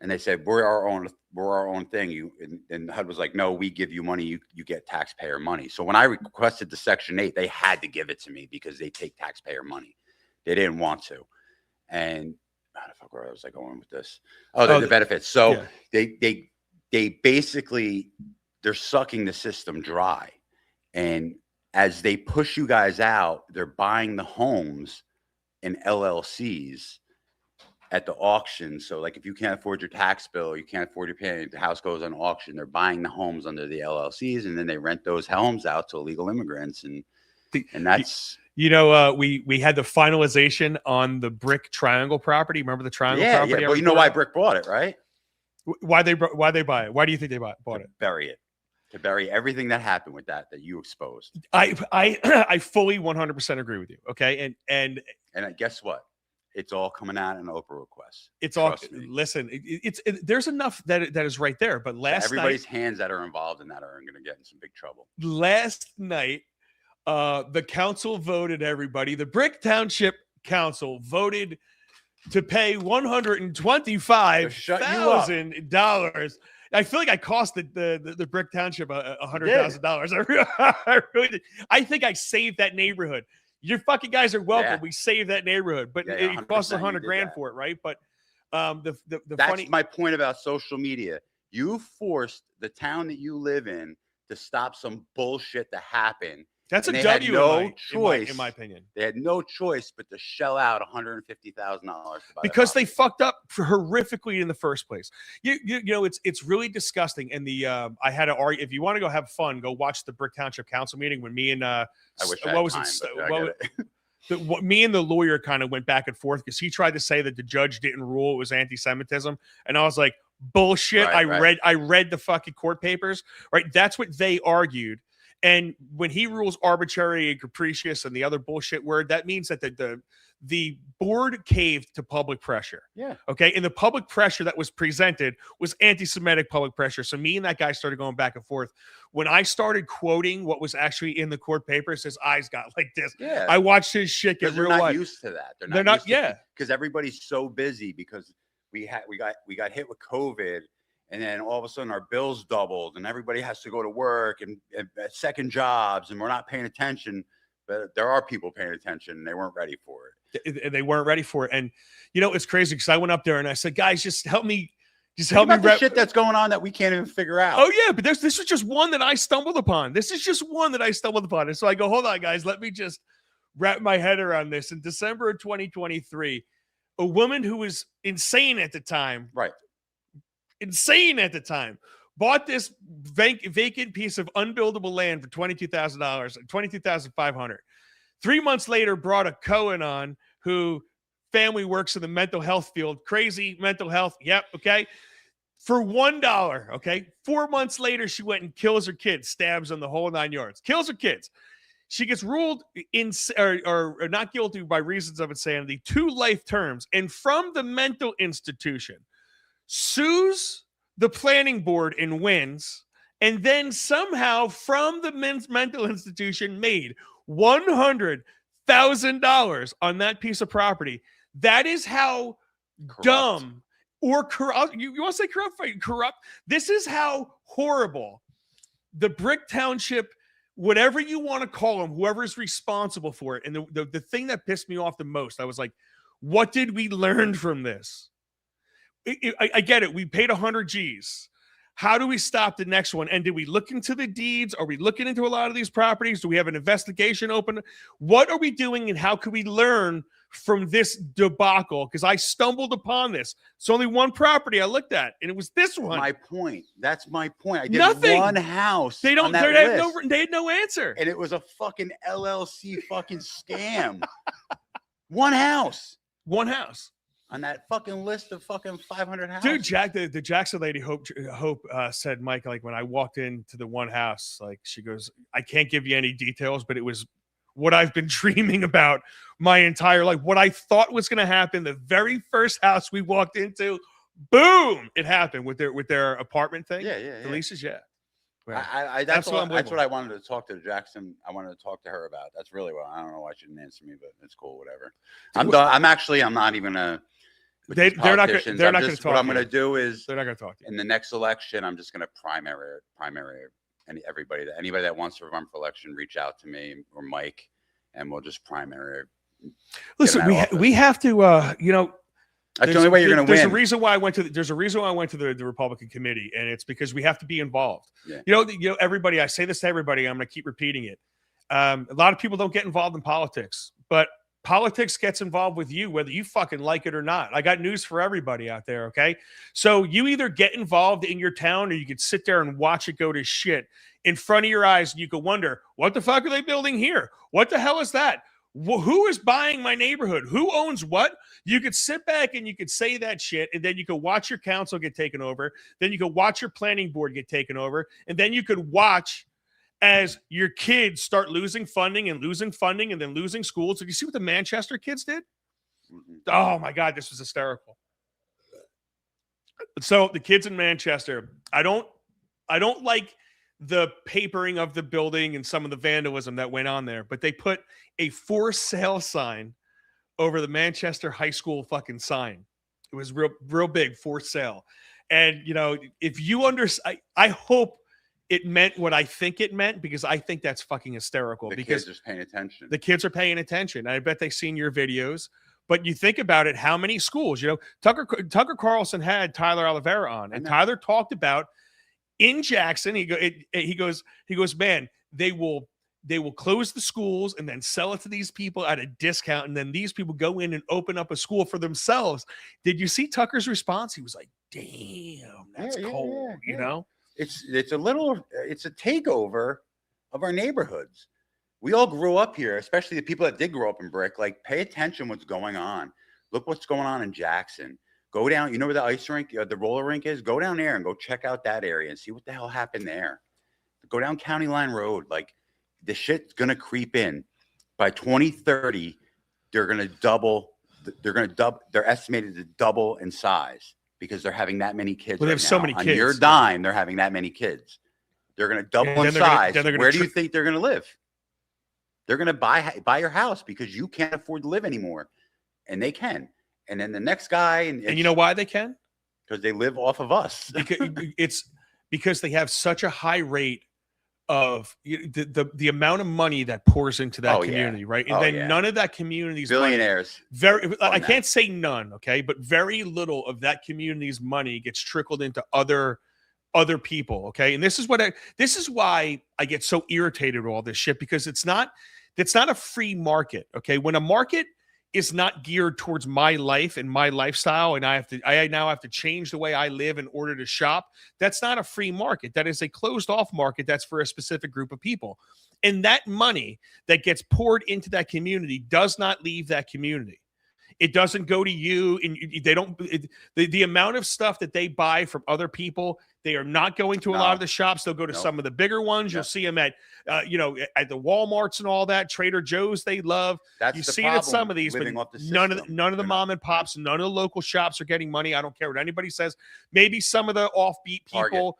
Speaker 4: And they said, we're our own thing. And HUD was like, no, we give you money. You get taxpayer money. So when I requested the Section 8, they had to give it to me because they take taxpayer money. They didn't want to. And where was I going with this? The benefits. So yeah. They basically, they're sucking the system dry. And as they push you guys out, they're buying the homes in LLCs at the auction. So like if you can't afford your tax bill, you can't afford your paying, the house goes on auction. They're buying the homes under the LLCs, and then they rent those homes out to illegal immigrants. And that's,
Speaker 1: we had the finalization on the Brick Triangle property. Remember the Triangle property?
Speaker 4: Yeah, but you know why Brick bought it, right?
Speaker 1: Why they buy it? Why do you think they bought it?
Speaker 4: Bury it. To bury everything that happened with that you exposed.
Speaker 1: I fully 100% agree with you. Okay. And
Speaker 4: guess what? It's all coming out in Oprah requests.
Speaker 1: It's all, listen, there's enough that is right there. But
Speaker 4: everybody's hands that are involved in that are going to get in some big trouble.
Speaker 1: Last night, the council voted everybody. The Brick Township Council voted to pay $125,000. I feel like I cost the Brick Township $100,000. I think I saved that neighborhood. Your fucking guys are welcome. Yeah. We saved that neighborhood, but it cost $100,000 for it, right? But
Speaker 4: that's my point about social media. You forced the town that you live in to stop some bullshit to happen.
Speaker 1: That's a W. In my opinion.
Speaker 4: They had no choice but to shell out $150,000
Speaker 1: because they fucked up horrifically in the first place. You know, it's really disgusting. And I had to argue. If you want to go have fun, go watch the Brick Township Council meeting when me and me and the lawyer kind of went back and forth because he tried to say that the judge didn't rule it was anti-Semitism, and I was like, bullshit.
Speaker 4: Right,
Speaker 1: I read the fucking court papers. Right, that's what they argued. And when he rules arbitrary and capricious and the other bullshit word, that means that the board caved to public pressure.
Speaker 4: Yeah.
Speaker 1: Okay. And the public pressure that was presented was anti-Semitic public pressure. So me and that guy started going back and forth. When I started quoting what was actually in the court papers, his eyes got like this.
Speaker 4: Yeah.
Speaker 1: I watched his shit get real.
Speaker 4: They're not used to that.
Speaker 1: They're not. Yeah.
Speaker 4: Because everybody's so busy because we got hit with COVID. And then all of a sudden our bills doubled and everybody has to go to work and second jobs and we're not paying attention, but there are people paying attention and they weren't ready for
Speaker 1: it. They weren't ready for it. And you know, it's crazy because I went up there and I said, guys, just help me.
Speaker 4: Just help me. The shit that's going on that we can't even figure out.
Speaker 1: Oh yeah. But this is just one that I stumbled upon. And so I go, hold on guys, let me just wrap my head around this. In December of 2023, a woman who was insane at the time.
Speaker 4: Right.
Speaker 1: Bought this vacant piece of unbuildable land for $22,000, $22,500. 3 months later, brought a Cohen on who family works in the mental health field, crazy mental health. Yep. Okay. For $1. Okay. 4 months later, she went and kills her kids, stabs them the whole 9 yards, kills her kids. She gets ruled or not guilty by reasons of insanity, 2 life terms. And from the mental institution, sues the planning board and wins, and then somehow from the mental institution made $100,000 on that piece of property. That is how dumb or corrupt. You want to say corrupt? Corrupt. This is how horrible the Brick Township, whatever you want to call them, whoever is responsible for it. And the thing that pissed me off the most, I was like, what did we learn from this? I get it. We paid 100 G's. How do we stop the next one? And did we look into the deeds? Are we looking into a lot of these properties? Do we have an investigation open? What are we doing and how can we learn from this debacle? Because I stumbled upon this. It's only one property I looked at, and it was this one.
Speaker 4: My point. That's my point. I did
Speaker 1: Nothing.
Speaker 4: One house.
Speaker 1: They don't. They had no answer.
Speaker 4: And it was a fucking LLC fucking scam. One house. On that fucking list of fucking 500 houses.
Speaker 1: Dude, the Jackson lady, Hope said, Mike, like when I walked into the one house, like she goes, I can't give you any details, but it was what I've been dreaming about my entire life. What I thought was going to happen, the very first house we walked into, boom, it happened with their apartment thing.
Speaker 4: Yeah.
Speaker 1: The leases, yeah.
Speaker 4: Right. That's what I wanted to talk to Jackson. I wanted to talk to her about. That's really what I don't know why she didn't answer me, but it's cool. Whatever. I'm done. I'm not even a. They're not going to talk. What I'm going to do is
Speaker 1: they're not going to talk to you.
Speaker 4: In the next election. I'm just going to primary anybody that wants to run for election, reach out to me or Mike, and we'll just primary.
Speaker 1: Listen, we have to.
Speaker 4: That's the only way you're going to win.
Speaker 1: There's a reason why I went to the Republican committee, and it's because we have to be involved.
Speaker 4: Yeah.
Speaker 1: Everybody. I say this to everybody. I'm going to keep repeating it. A lot of people don't get involved in politics, but Politics gets involved with you, whether you fucking like it or not. I got news for everybody out there, okay? So you either get involved in your town or you can sit there and watch it go to shit in front of your eyes, and you could wonder, what the fuck are they building here? What the hell is that? Who is buying my neighborhood? Who owns what? You could sit back and you could say that shit, and then you could watch your council get taken over. Then you could watch your planning board get taken over, and then you could watch as your kids start losing funding and then losing schools. Did you see what the Manchester kids did? Oh my God, this was hysterical. So the kids in Manchester, I don't like the papering of the building and some of the vandalism that went on there, but they put a for sale sign over the Manchester High School fucking sign. It was real big, for sale. And if you I hope it meant what I think it meant, because I think that's fucking hysterical. Because
Speaker 4: kids are paying attention.
Speaker 1: The kids are paying attention. I bet they've seen your videos. But you think about it, how many schools? Tucker Carlson had Tyler Oliveira on, and Tyler talked about in Jackson. He goes, man, they will close the schools and then sell it to these people at a discount, and then these people go in and open up a school for themselves. Did you see Tucker's response? He was like, damn, that's cold, you know?
Speaker 4: It's a takeover of our neighborhoods. We all grew up here, especially the people that did grow up in Brick. Like, pay attention what's going on. Look what's going on in Jackson. Go down, you know where the ice rink, the roller rink is? Go down there and go check out that area and see what the hell happened there. Go down County Line Road. Like, the shit's gonna creep in. By 2030, they're estimated to double in size, because they're having that many kids.
Speaker 1: Well, they have so many kids.
Speaker 4: On your dime, they're having that many kids. They're going to double in size. Where do you think they're going to live? They're going to buy your house because you can't afford to live anymore, and they can. And then the next guy, and
Speaker 1: you know why they can?
Speaker 4: Because they live off of us.
Speaker 1: because they have such a high rate of the amount of money that pours into that community, right? And then none of that community's
Speaker 4: billionaires.
Speaker 1: I can't say none, okay, but very little of that community's money gets trickled into other people, okay? And this is why I get so irritated with all this shit, because it's not a free market, okay? When a market is not geared towards my life and my lifestyle, and I now have to change the way I live in order to shop, that's not a free market. That is a closed off market. That's for a specific group of people. And that money that gets poured into that community does not leave that community. It doesn't go to you, and they don't. The amount of stuff that they buy from other people, they are not going to a lot of the shops. They'll go to some of the bigger ones. You'll see them at, at the Walmarts and all that. Trader Joe's they love. You see it at some of these, but none of the mom and pops, none of the local shops are getting money. I don't care what anybody says. Maybe some of the offbeat people.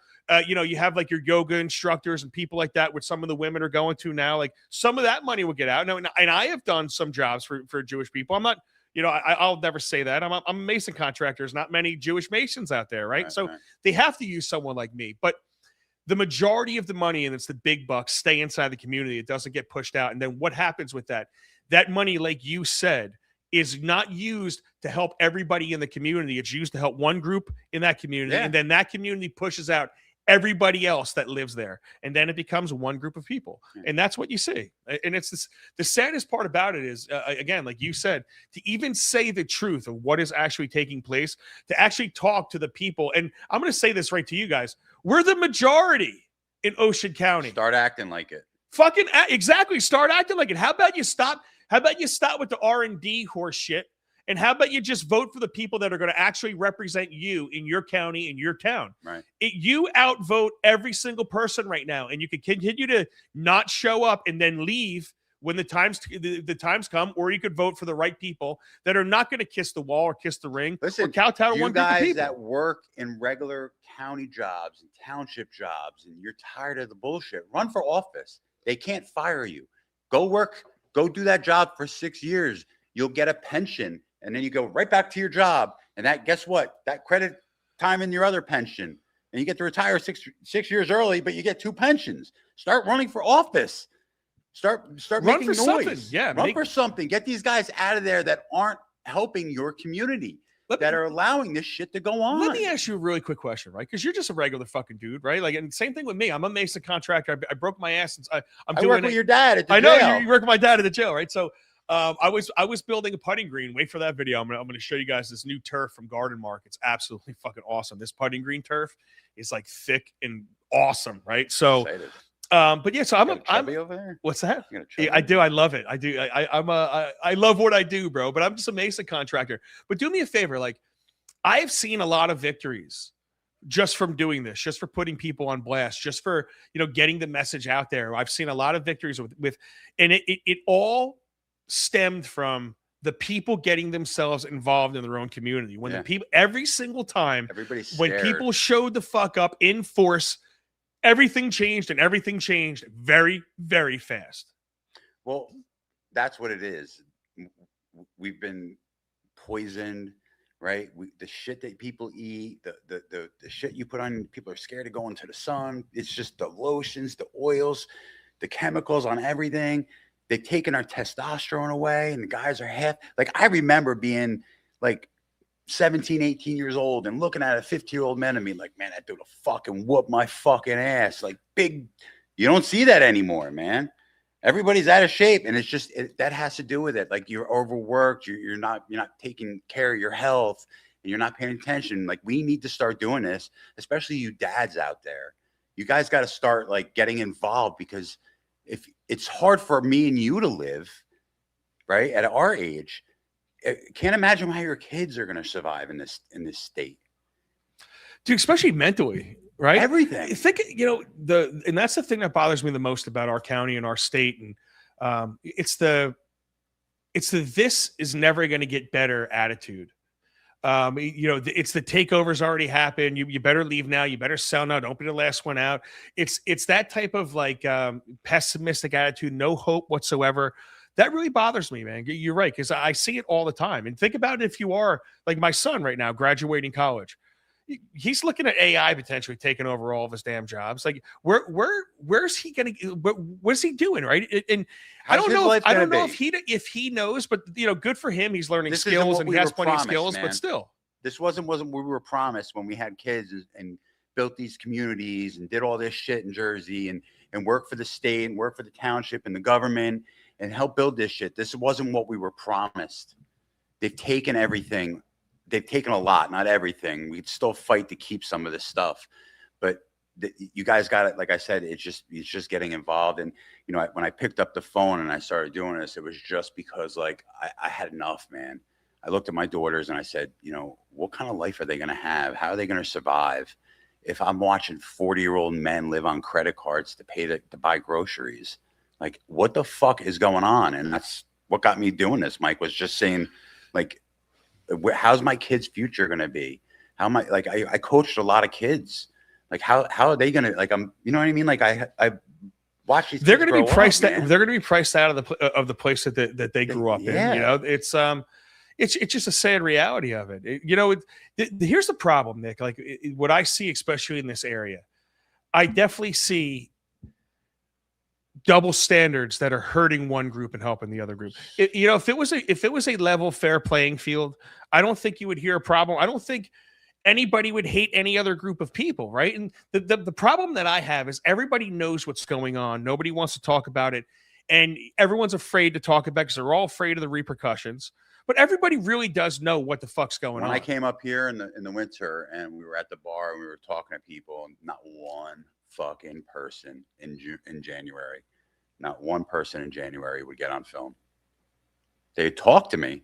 Speaker 1: You have like your yoga instructors and people like that, which some of the women are going to now. Like, some of that money will get out. Now, and I have done some jobs for Jewish people. I'm not. I'll never say that. I'm a mason contractor. There's not many Jewish masons out there, right? So they have to use someone like me. But the majority of the money, and it's the big bucks, stay inside the community. It doesn't get pushed out. And then what happens with that? That money, like you said, is not used to help everybody in the community. It's used to help one group in that community. And then that community pushes out everybody else that lives there, and then it becomes one group of people, and that's what you see. And it's the saddest part about it is, again, like you said, to even say the truth of what is actually taking place, to actually talk to the people. And I'm going to say this right to you guys: we're the majority in Ocean County.
Speaker 4: Start acting like it.
Speaker 1: Exactly. Start acting like it. How about you stop with the R&D horse shit? And how about you just vote for the people that are going to actually represent you in your county, in your town?
Speaker 4: Right.
Speaker 1: You outvote every single person right now, and you can continue to not show up and then leave when the times come, or you could vote for the right people that are not going to kiss the wall or kiss the ring.
Speaker 4: Listen,
Speaker 1: or kowtow to one group of people.
Speaker 4: You guys that work in regular county jobs and township jobs, and you're tired of the bullshit, run for office. They can't fire you. Go work. Go do that job for 6 years. You'll get a pension. And then you go right back to your job, and guess what? That credit time in your other pension, and you get to retire six years early, but you get 2 pensions. Start running for office. Start making noise.
Speaker 1: Something. Yeah,
Speaker 4: run for something. Get these guys out of there that aren't helping your community, that are allowing this shit to go on.
Speaker 1: Let me ask you a really quick question, right? Because you're just a regular fucking dude, right? Like, and same thing with me. I'm a mason contractor. I broke my ass since I work
Speaker 4: with your dad at the jail.
Speaker 1: I know you work with my dad at the jail, right? So I was building a putting green. Wait for that video. I'm gonna show you guys this new turf from Garden Mark. It's absolutely fucking awesome. This putting green turf is like thick and awesome, right? So,
Speaker 4: Excited.
Speaker 1: but yeah, so I'm
Speaker 4: over there.
Speaker 1: What's that? Yeah, I do. I love it. I do. I love what I do, bro. But I'm just a mason contractor. But do me a favor, like I have seen a lot of victories just from doing this, just for putting people on blast, just for getting the message out there. I've seen a lot of victories with and it all stemmed from the people getting themselves involved in their own community. When the people, every single time, when people showed the fuck up in force, everything changed, and everything changed very, very fast.
Speaker 4: Well, that's what it is. We've been poisoned, right? The shit that people eat, the shit you put on, people are scared to go into the sun. It's just the lotions, the oils, the chemicals on everything. They've taken our testosterone away, and the guys are half like, I remember being like 17, 18 years old and looking at a 50-year-old man and me like, man, that dude will fucking whoop my fucking ass. Like big, you don't see that anymore, man. Everybody's out of shape, and it's just that has to do with it. Like you're overworked, you're not taking care of your health, and you're not paying attention. Like we need to start doing this, especially you dads out there. You guys got to start like getting involved, because if it's hard for me and you to live right at our age, can't imagine how your kids are going to survive in this state,
Speaker 1: dude, especially mentally, right?
Speaker 4: Everything.
Speaker 1: Think, and that's the thing that bothers me the most about our county and our state. And it's the this is never going to get better attitude. It's the takeover's already happened. You better leave now. You better sell now. Don't be the last one out. It's that type of like pessimistic attitude, no hope whatsoever. That really bothers me, man. You're right, because I see it all the time. And think about it, if you are like my son right now, graduating college. He's looking at AI potentially taking over all of his damn jobs. Like, where's he gonna? What's he doing, right? And I don't know if he knows, but good for him. He's learning skills and he has plenty of skills. Man. But still,
Speaker 4: this wasn't what we were promised when we had kids and built these communities and did all this shit in Jersey and worked for the state and worked for the township and the government and helped build this shit. This wasn't what we were promised. They've taken everything. They've taken a lot, not everything. We'd still fight to keep some of this stuff, but you guys got it. Like I said, it's just getting involved. And when I picked up the phone and I started doing this, it was just because like I had enough, man. I looked at my daughters and I said, what kind of life are they going to have? How are they going to survive if I'm watching 40-year-old men live on credit cards to buy groceries? Like, what the fuck is going on? And that's what got me doing this, Mike, was just saying, like, how's my kid's future going to be? How am I, like, I coached a lot of kids. Like, how are they going to, like, you know what I mean? Like, I watch these.
Speaker 1: They're going to be priced out. They're going to be priced out of the place that they grew up in. It's just a sad reality of it. Here's the problem, Nick. Like what I see, especially in this area, I definitely see double standards that are hurting one group and helping the other group. If it was a level, fair playing field, I don't think you would hear a problem. I don't think anybody would hate any other group of people, right? And the problem that I have is everybody knows what's going on. Nobody wants to talk about it, and everyone's afraid to talk about it because they're all afraid of the repercussions. But everybody really does know what the fuck's going on.
Speaker 4: When I came up here in the winter and we were at the bar and we were talking to people, and not one fucking person in January, not one person in January would get on film. They talk to me.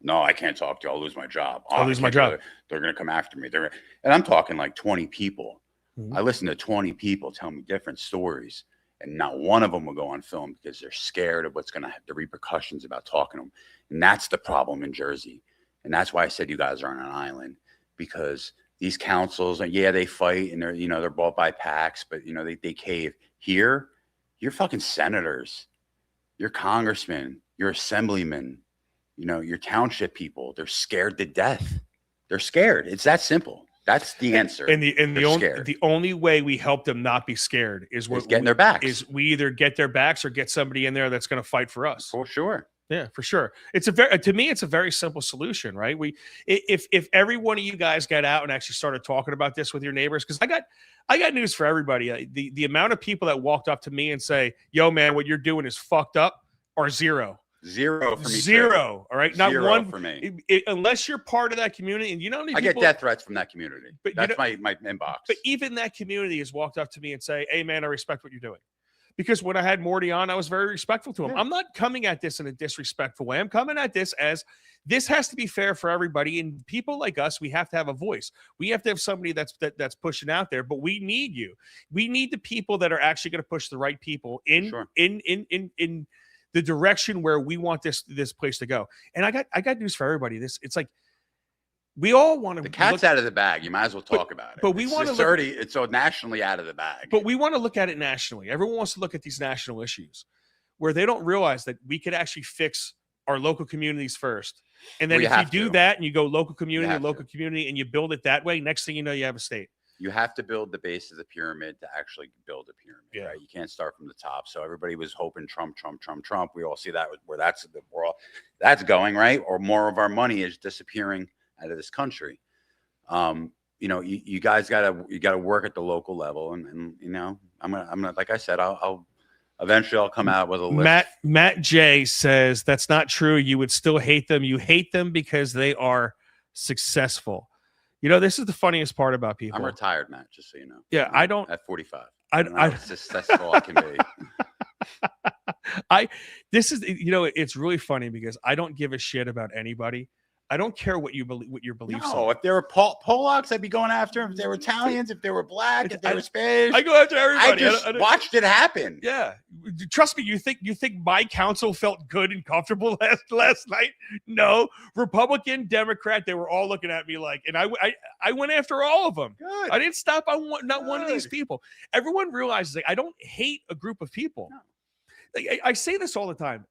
Speaker 4: No, I can't talk to you. I'll lose my job.
Speaker 1: I'll lose my job.
Speaker 4: They're going to come after me. And I'm talking like 20 people. Mm-hmm. I listened to 20 people tell me different stories, and not one of them will go on film because they're scared of what's going to have the repercussions about talking to them. And that's the problem in Jersey. And that's why I said you guys are on an island, because these councils, they fight and they're bought by PACs, but they cave. Here, you're fucking senators, you're congressmen, you're assemblymen, your township people. They're scared to death. They're scared. It's that simple. That's the answer.
Speaker 1: And the only way we help them not be scared is
Speaker 4: getting their backs.
Speaker 1: Is we either get their backs or get somebody in there that's going to fight for us.
Speaker 4: For sure.
Speaker 1: Yeah, for sure. To me, it's a very simple solution, right? If every one of you guys got out and actually started talking about this with your neighbors, because I got news for everybody. The amount of people that walked up to me and say, "Yo, man, what you're doing is fucked up," are zero.
Speaker 4: Zero for me.
Speaker 1: Zero. All right. Not
Speaker 4: Zero
Speaker 1: one
Speaker 4: for me.
Speaker 1: Unless you're part of that community, and
Speaker 4: I get death threats from that community.
Speaker 1: But
Speaker 4: that's my inbox.
Speaker 1: But even that community has walked up to me and say, "Hey, man, I respect what you're doing." Because when I had Morty on, I was very respectful to him. Yeah. I'm not coming at this in a disrespectful way. I'm coming at this as this has to be fair for everybody. And people like us, we have to have a voice. We have to have somebody that's pushing out there. But we need you. We need the people that are actually going to push the right people in the direction where we want this place to go. And I got news for everybody. It's like we all want to.
Speaker 4: The cat's out of the bag. You might as well talk about it.
Speaker 1: But we want to.
Speaker 4: It's so nationally out of the bag.
Speaker 1: But we want to look at it nationally. Everyone wants to look at these national issues, where they don't realize that we could actually fix our local communities first. And then if you do that, and you go local community, and you build it that way, next thing you know, you have a state.
Speaker 4: You have to build the base of the pyramid to actually build a pyramid, right? You can't start from the top. So everybody was hoping Trump. We all see that where that's going, right? Or more of our money is disappearing out of this country. You guys gotta work at the local level, and I'm gonna like I said, I'll eventually come out with a list.
Speaker 1: Matt J says that's not true. You would still hate them. You hate them because they are successful. This is the funniest part about people.
Speaker 4: I'm retired, Matt, just so you know.
Speaker 1: Yeah, I don't.
Speaker 4: At 45.
Speaker 1: I don't know
Speaker 4: how successful I can be.
Speaker 1: It's really funny because I don't give a shit about anybody. I don't care what you believe, what your beliefs are.
Speaker 4: If they were Polacks, I'd be going after them. If they were Italians, if they were black, if they were Spanish,
Speaker 1: I go after everybody.
Speaker 4: I just watched it happen.
Speaker 1: Yeah, trust me. You think my council felt good and comfortable last night? No, Republican, Democrat, they were all looking at me like, and I went after all of them.
Speaker 4: Good.
Speaker 1: I didn't stop on one of these people. Everyone realizes I don't hate a group of people. No. I say this all the time.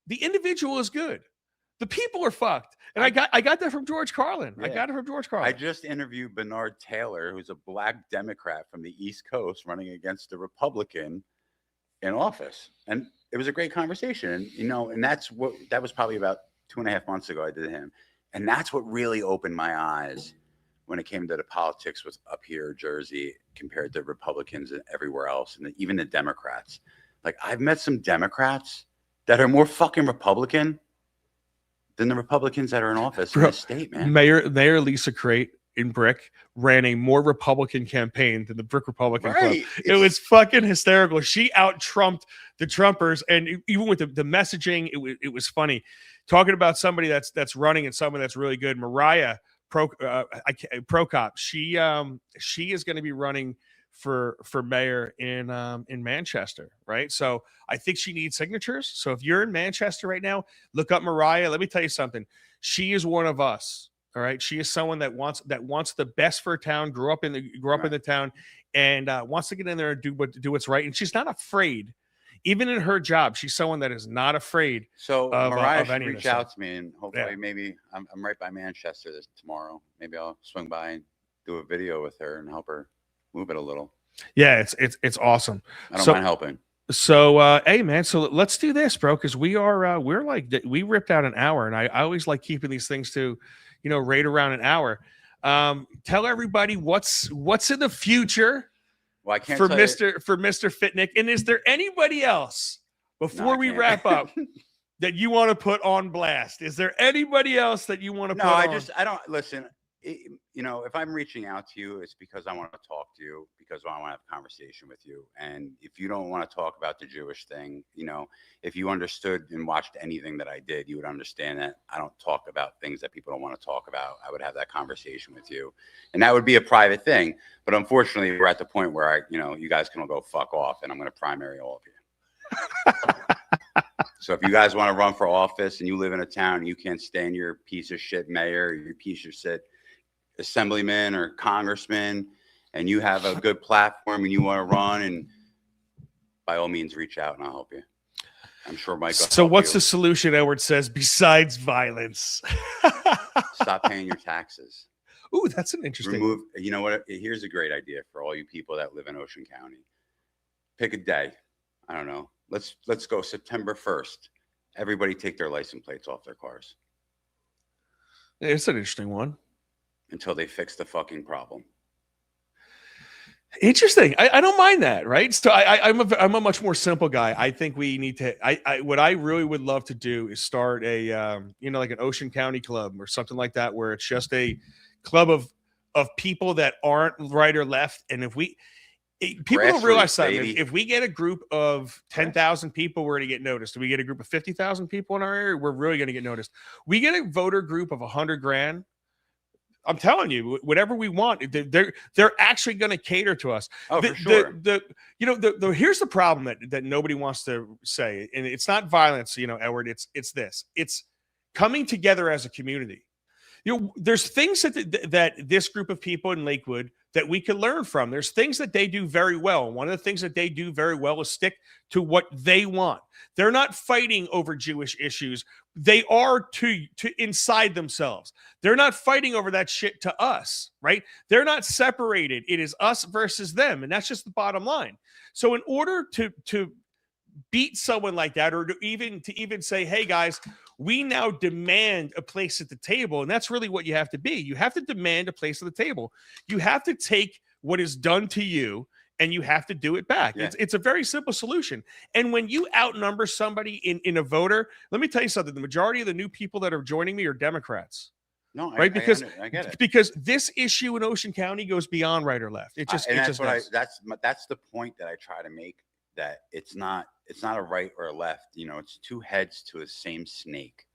Speaker 1: The individual is good. The people are fucked. And I got that from George Carlin. Yeah. I got it from George Carlin.
Speaker 4: I just interviewed Bernard Taylor, who's a black Democrat from the East Coast running against a Republican in office. And it was a great conversation. And that was probably about 2.5 months ago I did him. And that's what really opened my eyes when it came to the politics was up here, Jersey, compared to Republicans and everywhere else. And even the Democrats. Like I've met some Democrats that are more fucking Republican than the Republicans that are in office in the state, man.
Speaker 1: Mayor Lisa Crate in Brick ran a more Republican campaign than the Brick Republican Club. It was fucking hysterical. She out-Trumped the Trumpers, and even with the messaging, it was funny. Talking about somebody that's running and someone that's really good, Mariah Prokop. She is going to be running for mayor in Manchester, right? So I think she needs signatures. So if you're in Manchester right now, look up Mariah. Let me tell you something. She is one of us. All right. She is someone that wants the best for a town, grew up in the town, and wants to get in there and do what's right. And she's not afraid. Even in her job, she's someone that is not afraid.
Speaker 4: So Mariah should reach out to me, and hopefully maybe I'm right by Manchester tomorrow. Maybe I'll swing by and do a video with her and help her move it a little. Yeah,
Speaker 1: it's awesome.
Speaker 4: I don't mind helping.
Speaker 1: So hey man, so let's do this, bro, because we ripped out an hour, and I always like keeping these things to, right around an hour. Tell everybody what's in the future.
Speaker 4: Well, I can't
Speaker 1: for Mr. FitNik, and is there anybody else before we wrap up that you want to put on blast? Is there anybody else that you want to put on?
Speaker 4: No, I don't listen. If I'm reaching out to you, it's because I want to talk to you, because I want to have a conversation with you. And if you don't want to talk about the Jewish thing, if you understood and watched anything that I did, you would understand that I don't talk about things that people don't want to talk about. I would have that conversation with you, and that would be a private thing. But unfortunately, we're at the point where you guys can all go fuck off, and I'm going to primary all of you. So if you guys want to run for office and you live in a town and you can't stand your piece of shit mayor, or your piece of shit assemblyman or congressman, and you have a good platform and you want to run, and by all means reach out and I'll help you. I'm sure Mike.
Speaker 1: So what's the solution, Edward says, besides violence?
Speaker 4: Stop paying your taxes.
Speaker 1: Ooh, that's an interesting.
Speaker 4: You know what? Here's a great idea for all you people that live in Ocean County. Pick a day. I don't know. Let's go September 1st. Everybody take their license plates off their cars.
Speaker 1: It's an interesting one.
Speaker 4: Until they fix the fucking problem.
Speaker 1: Interesting. I don't mind that, right? So I'm a much more simple guy. I think we need to. What I really would love to do is start a like an Ocean County club or something like that, where it's just a club of people that aren't right or left. And if people don't realize something. If we get a group of 10,000 people, we're going to get noticed. If we get a group of 50,000 people in our area, we're really going to get noticed. We get a voter group of 100 grand. I'm telling you, whatever we want, they're actually going to cater to us.
Speaker 4: Oh, for sure.
Speaker 1: Here's the problem that nobody wants to say, and it's not violence, Edward. It's this. It's coming together as a community. There's things that this group of people in Lakewood that we can learn from. There's things that they do very well. One of the things that they do very well is stick to what they want. They're not fighting over Jewish issues. They are to inside themselves. They're not fighting over that shit to us, right? They're not separated. It is us versus them, and that's just the bottom line. So in order to beat someone like that, or to even say, hey guys, we now demand a place at the table. And that's really what you have to be. You have to demand a place at the table. You have to take what is done to you and you have to do it back. Yeah. It's a very simple solution. And when you outnumber somebody in a voter, let me tell you something. The majority of the new people that are joining me are Democrats.
Speaker 4: No,
Speaker 1: right?
Speaker 4: I get it.
Speaker 1: Because this issue in Ocean County goes beyond right or left.
Speaker 4: That's the point that I try to make, that it's not a right or a left. It's two heads to a same snake.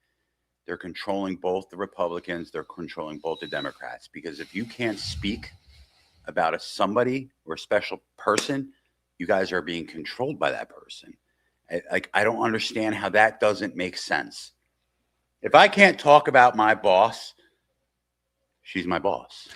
Speaker 4: They're controlling both the Republicans. They're controlling both the Democrats. Because if you can't speak about somebody or a special person, you guys are being controlled by that person. I don't understand how that doesn't make sense. If I can't talk about my boss, she's my boss.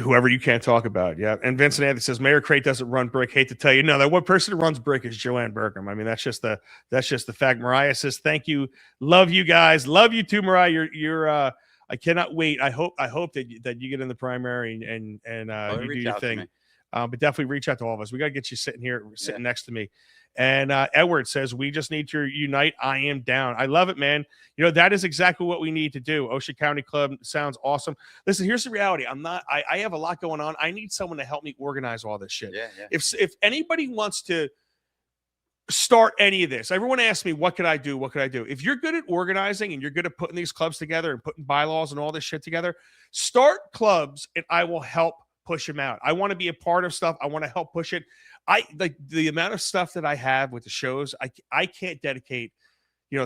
Speaker 1: Whoever you can't talk about. Yeah. And Vincent Anthony says Mayor Crate doesn't run Brick. Hate to tell you. No, that one person who runs Brick is Joanne Burkham. I mean, that's just the fact. Mariah says, thank you. Love you guys. Love you too, Mariah. You're I cannot wait. I hope that you get in the primary and you do your thing. But definitely reach out to all of us. We got to get you sitting next to me. And Edward says, we just need to unite. I am down. I love it, man. That is exactly what we need to do. Ocean County Club sounds awesome. Listen, here's the reality. I have a lot going on. I need someone to help me organize all this shit.
Speaker 4: Yeah.
Speaker 1: If anybody wants to start any of this, everyone asks me, what could I do? What could I do? If you're good at organizing and you're good at putting these clubs together and putting bylaws and all this shit together, start clubs and I will help push them out. I want to be a part of stuff. I want to help push it. I like the amount of stuff that I have with the shows. I can't dedicate,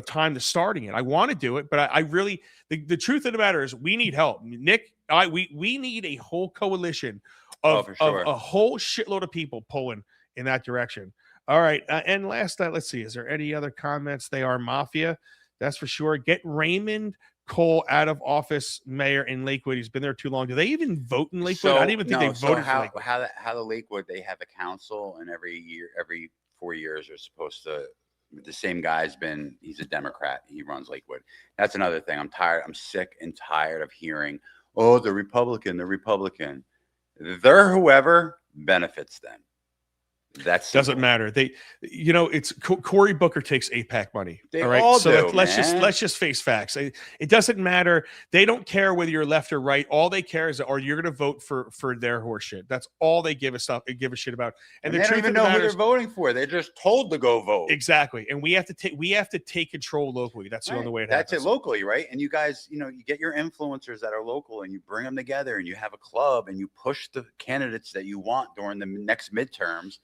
Speaker 1: time to starting it. I want to do it, but I really, the truth of the matter is we need help. Nick, we need a whole coalition of a whole shitload of people pulling in that direction. All right. And last, let's see, is there any other comments? They are mafia. That's for sure. Get Raymond Cole out of office, mayor in Lakewood. He's been there too long. Do they even vote in Lakewood? I didn't even think they voted for Lakewood.
Speaker 4: How the Lakewood, they have a council, and every 4 years are supposed to, the same guy's he's a Democrat. He runs Lakewood. That's another thing. I'm sick and tired of hearing, oh, the Republican. They're whoever benefits them. That
Speaker 1: doesn't matter. It's Cory Booker takes AIPAC money.
Speaker 4: They
Speaker 1: all right.
Speaker 4: All
Speaker 1: so
Speaker 4: do,
Speaker 1: let's just face facts. It doesn't matter. They don't care whether you're left or right. All they care is, are you going to vote for their horse shit? That's all they give a shit about. And
Speaker 4: they don't even know who they're voting for. They're just told to go vote.
Speaker 1: Exactly. And we have to take control locally. That's the only way it happens.
Speaker 4: That's it, locally, right? And you guys, you get your influencers that are local and you bring them together and you have a club and you push the candidates that you want during the next midterms.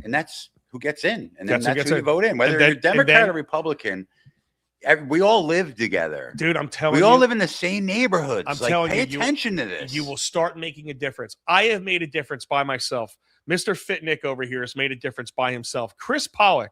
Speaker 4: And that's who gets in. And then that's who you vote in. Whether you're Democrat or Republican, we all live together.
Speaker 1: Dude, I'm telling you.
Speaker 4: We all live in the same neighborhoods.
Speaker 1: I'm telling you.
Speaker 4: Pay attention to this.
Speaker 1: You will start making a difference. I have made a difference by myself. Mr. FitNik over here has made a difference by himself. Chris Pollock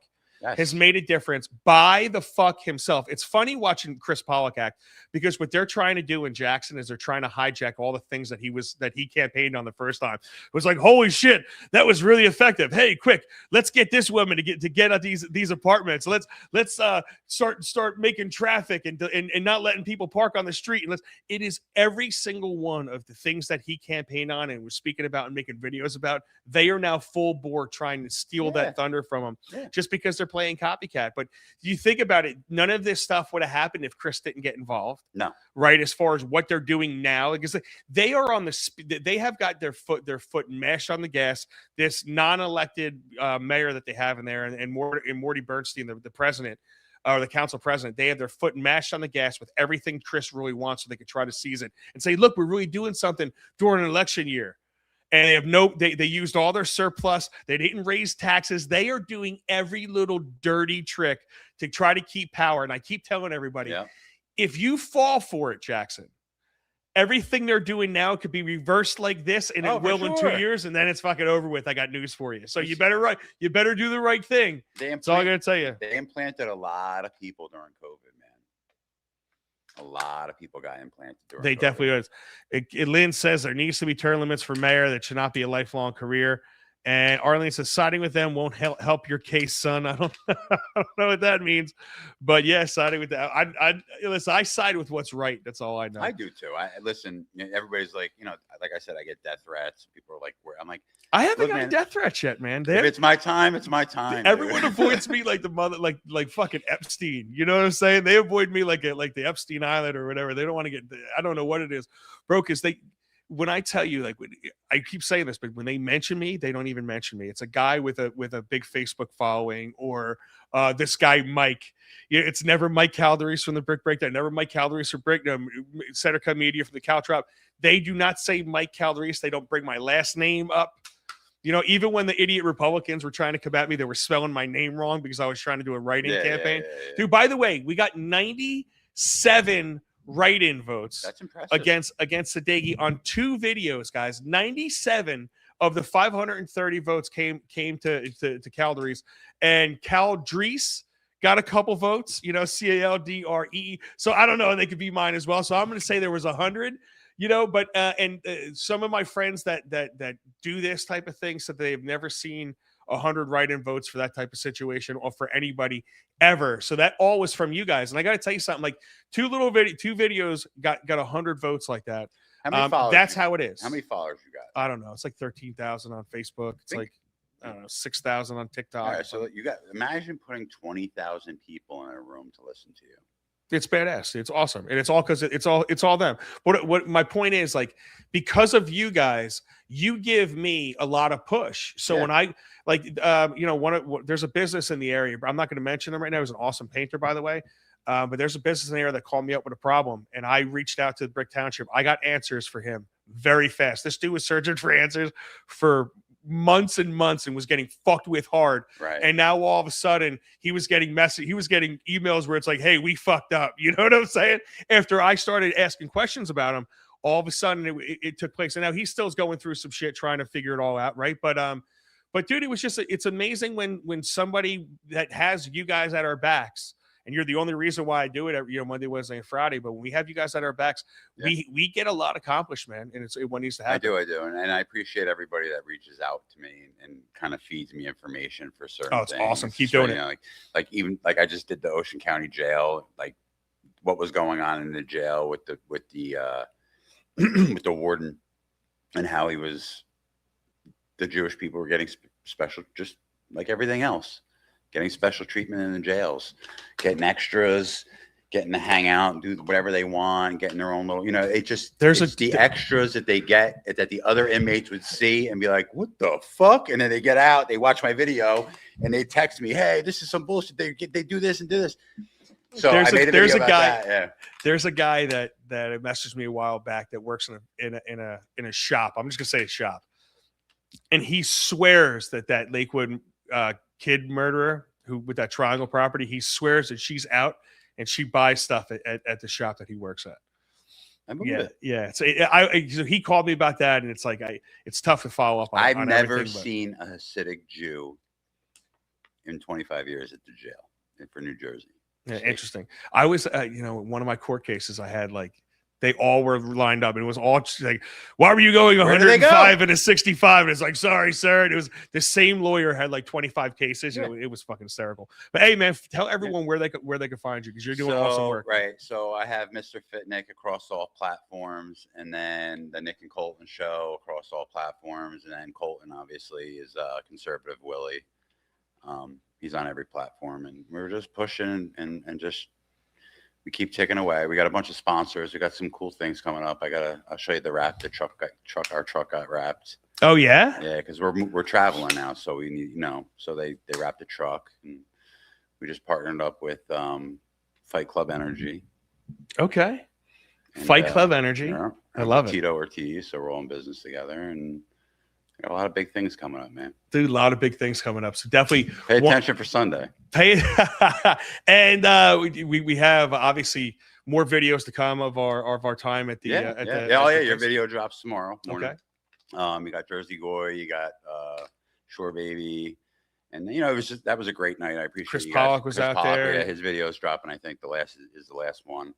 Speaker 1: has made a difference by the fuck himself. It's funny watching Chris Pollock act, because what they're trying to do in Jackson is they're trying to hijack all the things that he campaigned on the first time. It was like, holy shit, that was really effective. Hey, quick, let's get this woman to get at these apartments. Let's start making traffic and not letting people park on the street. And it is every single one of the things that he campaigned on and was speaking about and making videos about. They are now full bore trying to steal that thunder from him just because they're playing copycat. But you think about it, none of this stuff would have happened if Chris didn't get involved.
Speaker 4: No.
Speaker 1: Right, as far as what they're doing now, because they are on they have got their foot mashed on the gas. This non-elected mayor that they have in there, and Morty Bernstein, the president, or the council president, they have their foot mashed on the gas with everything Chris really wants, so they could try to seize it and say, look, we're really doing something during an election year. And they have they used all their surplus. They didn't raise taxes. They are doing every little dirty trick to try to keep power. And I keep telling everybody, if you fall for it, Jackson, everything they're doing now could be reversed like this, and it will in 2 years, and then it's fucking over with. I got news for you. So you better do the right thing. That's all I'm gonna tell you.
Speaker 4: They implanted a lot of people during COVID, man. A lot of people got implanted during
Speaker 1: They
Speaker 4: COVID.
Speaker 1: Definitely was. Lynn says there needs to be term limits for mayor. That should not be a lifelong career. And Arlene says siding with them won't help your case, son. I don't know what that means, but yeah, siding with that. Listen, I side with what's right. That's all I know.
Speaker 4: I do too. Listen. Everybody's like, like I said, I get death threats. People are like, I'm like,
Speaker 1: I haven't gotten death threats yet, man.
Speaker 4: If it's my time, it's my time.
Speaker 1: Everyone avoids me like the mother, like fucking Epstein. You know what I'm saying? They avoid me like the Epstein Island or whatever. They don't want to get. I don't know what it is, bro. Because when I tell you, like, I keep saying this, but when they mention me, they don't even mention me. It's a guy with a big Facebook following, or this guy Mike. It's never Mike Calderese from the Brick Breakdown, never Mike Calderese from Center Cut Media from the Caltrop. They do not say Mike Calderese. They don't bring my last name up. Even when the idiot Republicans were trying to combat me, they were spelling my name wrong because I was trying to do a write-in campaign. Yeah. Dude, by the way, we got 97 write-in votes.
Speaker 4: That's impressive.
Speaker 1: against Sadeghi on 2 videos, guys. 97 of the 530 votes came to Caldrese, and Caldrese got a couple votes. Caldre. So I don't know. They could be mine as well. So I'm going to say there was 100. But some of my friends that do this type of thing said they've never seen 100 write-in votes for that type of situation or for anybody ever. So that all was from you guys. And I got to tell you something, like 2 videos got 100 votes like that.
Speaker 4: How many followers?
Speaker 1: That's how it is.
Speaker 4: How many followers you got?
Speaker 1: I don't know. It's like 13,000 on Facebook. It's like, I don't know, 6,000 on TikTok.
Speaker 4: All right, so imagine putting 20,000 people in a room to listen to you.
Speaker 1: It's badass. It's awesome. And it's all because it's all them. What my point is, like, because of you guys, you give me a lot of push. So when I there's a business in the area, I'm not going to mention them right now. He's an awesome painter, by the way. But there's a business in the area that called me up with a problem, and I reached out to the Brick Township. I got answers for him very fast. This dude was searching for answers for months and months and was getting fucked with hard.
Speaker 4: Right.
Speaker 1: And now all of a sudden he was getting emails where it's like, hey, we fucked up. You know what I'm saying? After I started asking questions about him, all of a sudden it took place. And now he still's going through some shit trying to figure it all out. Right. But dude, it's amazing when somebody that has you guys at our backs, and you're the only reason why I do it every Monday, Wednesday, and Friday. But when we have you guys at our backs, we get a lot accomplished, man. And it's what needs to happen.
Speaker 4: I do. And I appreciate everybody that reaches out to me and kind of feeds me information for certain
Speaker 1: things. Oh, it's awesome. Keep doing it.
Speaker 4: Like even like I just did the Ocean County Jail, like what was going on in the jail with the with the warden, and how the Jewish people were getting special, just like everything else. Getting special treatment in the jails, getting extras, getting to hang out and do whatever they want, getting their own little, the extras that they get that the other inmates would see and be like, what the fuck? And then they get out, they watch my video and they text me, hey, this is some bullshit. They do this and do this. So I made a video about that. Yeah.
Speaker 1: There's a guy that messaged me a while back that works in a shop. I'm just gonna say a shop. And he swears that Lakewood kid murderer who with that triangle property, he swears that she's out and she buys stuff at the shop that he works at.
Speaker 4: I believe it.
Speaker 1: Yeah. So he called me about that, and it's like it's tough to follow up on.
Speaker 4: I've never seen a Hasidic Jew in 25 years at the jail for New Jersey.
Speaker 1: Yeah, interesting. I was, one of my court cases, I had like they all were lined up, and it was all just like, why were you going 105 and a 65? And it's like, sorry, sir. And it was the same lawyer had like 25 cases. Yeah. It was fucking hysterical. But hey, man, tell everyone where they can find you, because you're doing awesome work.
Speaker 4: Right. So I have Mr. FitNik across all platforms, and then the Nik and Colton show across all platforms, and then Colton obviously is Conservative Willie. He's on every platform, and we're just pushing and just we keep ticking away. We got a bunch of sponsors. We got some cool things coming up. I'll show you the wrap. Our truck got wrapped.
Speaker 1: Oh yeah,
Speaker 4: yeah, because we're traveling now, so we need So they wrapped the truck, and we just partnered up with Fight Club Energy.
Speaker 1: Okay,
Speaker 4: and,
Speaker 1: Fight Club Energy.
Speaker 4: Yeah,
Speaker 1: I love it.
Speaker 4: Tito Ortiz. So we're all in business together, and got a lot of big things coming up, man.
Speaker 1: Dude, a lot of big things coming up. So definitely
Speaker 4: pay attention for Sunday.
Speaker 1: And we have obviously more videos to come of our time at the
Speaker 4: Your video drops tomorrow morning.
Speaker 1: Okay.
Speaker 4: You got Jersey Goy, you got Shore Baby, and that was a great night. I appreciate
Speaker 1: Chris
Speaker 4: you guys.
Speaker 1: Pollock was out there.
Speaker 4: Yeah, his video's dropping. I think the last one.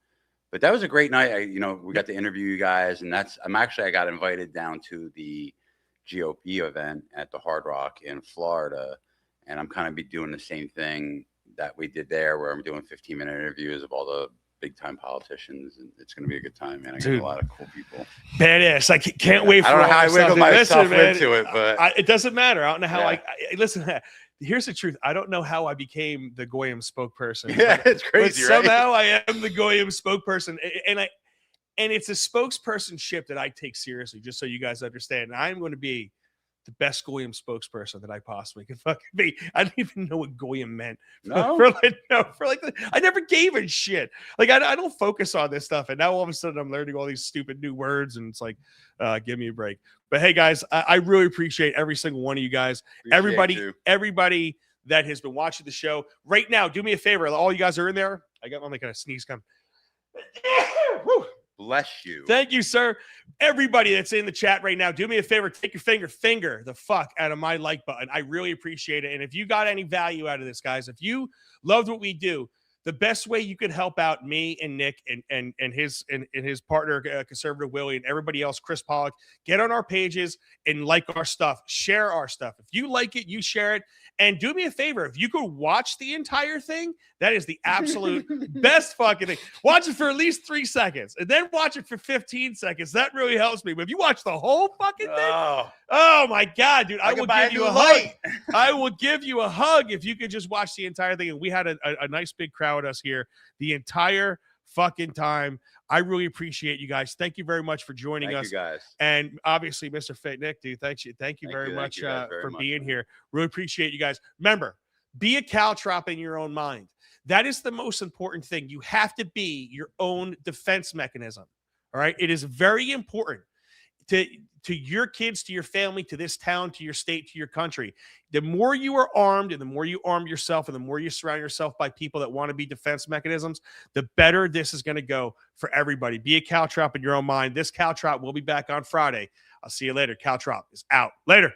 Speaker 4: But that was a great night. We got to interview you guys, and I got invited down to the GOP event at the Hard Rock in Florida, and I'm kind of be doing the same thing that we did there, where I'm doing 15-minute interviews of all the big time politicians, and it's going to be a good time, man. I got a lot of cool people.
Speaker 1: Badass. I can't wait for
Speaker 4: I don't know how I wiggle myself into it, but
Speaker 1: it doesn't matter. I don't know how I listen. Here's the truth. I don't know how I became the Goyim spokesperson.
Speaker 4: Yeah, it's crazy,
Speaker 1: but
Speaker 4: right?
Speaker 1: Somehow I am the Goyim spokesperson, and it's a spokespersonship that I take seriously, just so you guys understand. And I'm going to be the best Goyim spokesperson that I possibly could fucking be. I didn't even know what Goyim meant.
Speaker 4: No?
Speaker 1: I never gave a shit. Like, I don't focus on this stuff. And now all of a sudden I'm learning all these stupid new words, and it's like, give me a break. But hey, guys, I really appreciate every single one of you guys. Everybody that has been watching the show right now, do me a favor. All you guys are in there. I'm like a sneeze coming.
Speaker 4: Bless you.
Speaker 1: Thank you, sir. Everybody that's in the chat right now, do me a favor. Take your finger the fuck out of my like button. I really appreciate it. And if you got any value out of this, guys, if you loved what we do, the best way you could help out me and Nick and his partner, Conservative Willie, and everybody else, Chris Pollock, get on our pages and like our stuff, share our stuff. If you like it, you share it. And do me a favor, if you could watch the entire thing, that is the absolute best fucking thing. Watch it for at least 3 seconds, and then watch it for 15 seconds. That really helps me. But if you watch the whole fucking thing, oh my God, dude, I will give you a hug. I will give you a hug if you could just watch the entire thing. And we had a nice big crowd with us here the entire fucking time. I really appreciate you guys. Thank you very much for joining us.
Speaker 4: Thank you guys.
Speaker 1: And obviously, Mr. FitNik, dude, thank you very much for being here. Really appreciate you guys. Remember, be a caltrop in your own mind. That is the most important thing. You have to be your own defense mechanism. All right. It is very important to your kids, to your family, to this town, to your state, to your country. The more you are armed, and the more you arm yourself, and the more you surround yourself by people that want to be defense mechanisms, the better this is going to go for everybody. Be a caltrop in your own mind. This caltrop will be back on Friday. I'll see you later. Caltrop is out. Later.